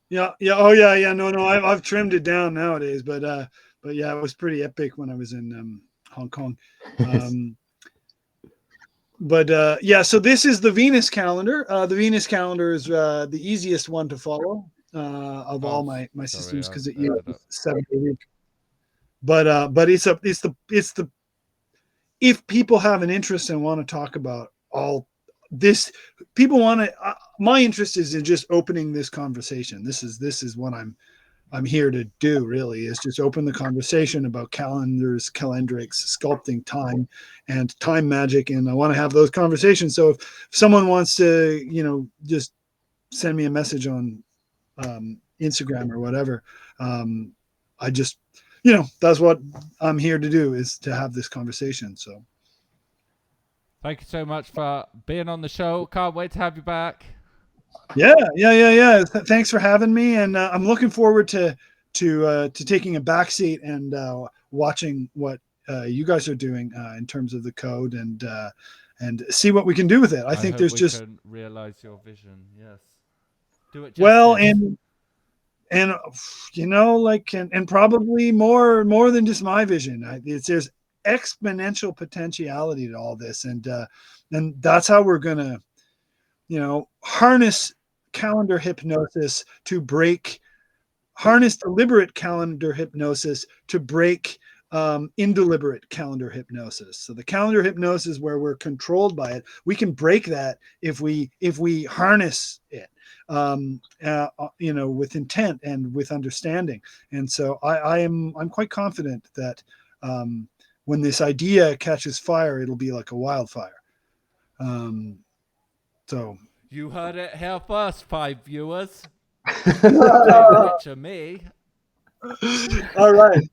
Yeah. Oh yeah. No. I've trimmed it down nowadays, but yeah, it was pretty epic when I was in Hong Kong. But yeah, so this is the Venus calendar. The Venus calendar is the easiest one to follow of all my systems because it uses 7 day week. But it's the if people have an interest and want to talk about all this, people want to. My interest is in just opening this conversation. This is what I'm here to do. Really, is just open the conversation about calendars, calendrics, sculpting time, and time magic. And I want to have those conversations. So if someone wants to, just send me a message on Instagram or whatever, I just, that's what I'm here to do, is to have this conversation. So. Thank you so much for being on the show. Can't wait to have you back. Yeah. Thanks for having me, and I'm looking forward to taking a backseat and watching what you guys are doing in terms of the code and see what we can do with it. I think there's just can realize your vision. Yes. Do it. Well, and and probably more than just my vision. There's exponential potentiality to all this, and that's how we're gonna harness calendar hypnosis to break harness deliberate calendar hypnosis to break indeliberate calendar hypnosis. So the calendar hypnosis where we're controlled by it, we can break that if we harness it, with intent and with understanding. And so I'm quite confident that when this idea catches fire, it'll be like a wildfire. So You heard it here first, 5 viewers. Picture me. all right.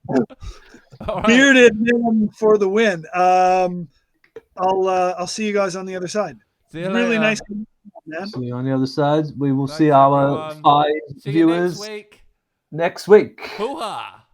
All right. Bearded man for the win. I'll see you guys on the other side. See you Really later. nice, man. See you on the other side. We will Thanks, see our everyone. 5 See you viewers next week. next week. Hoo-ha!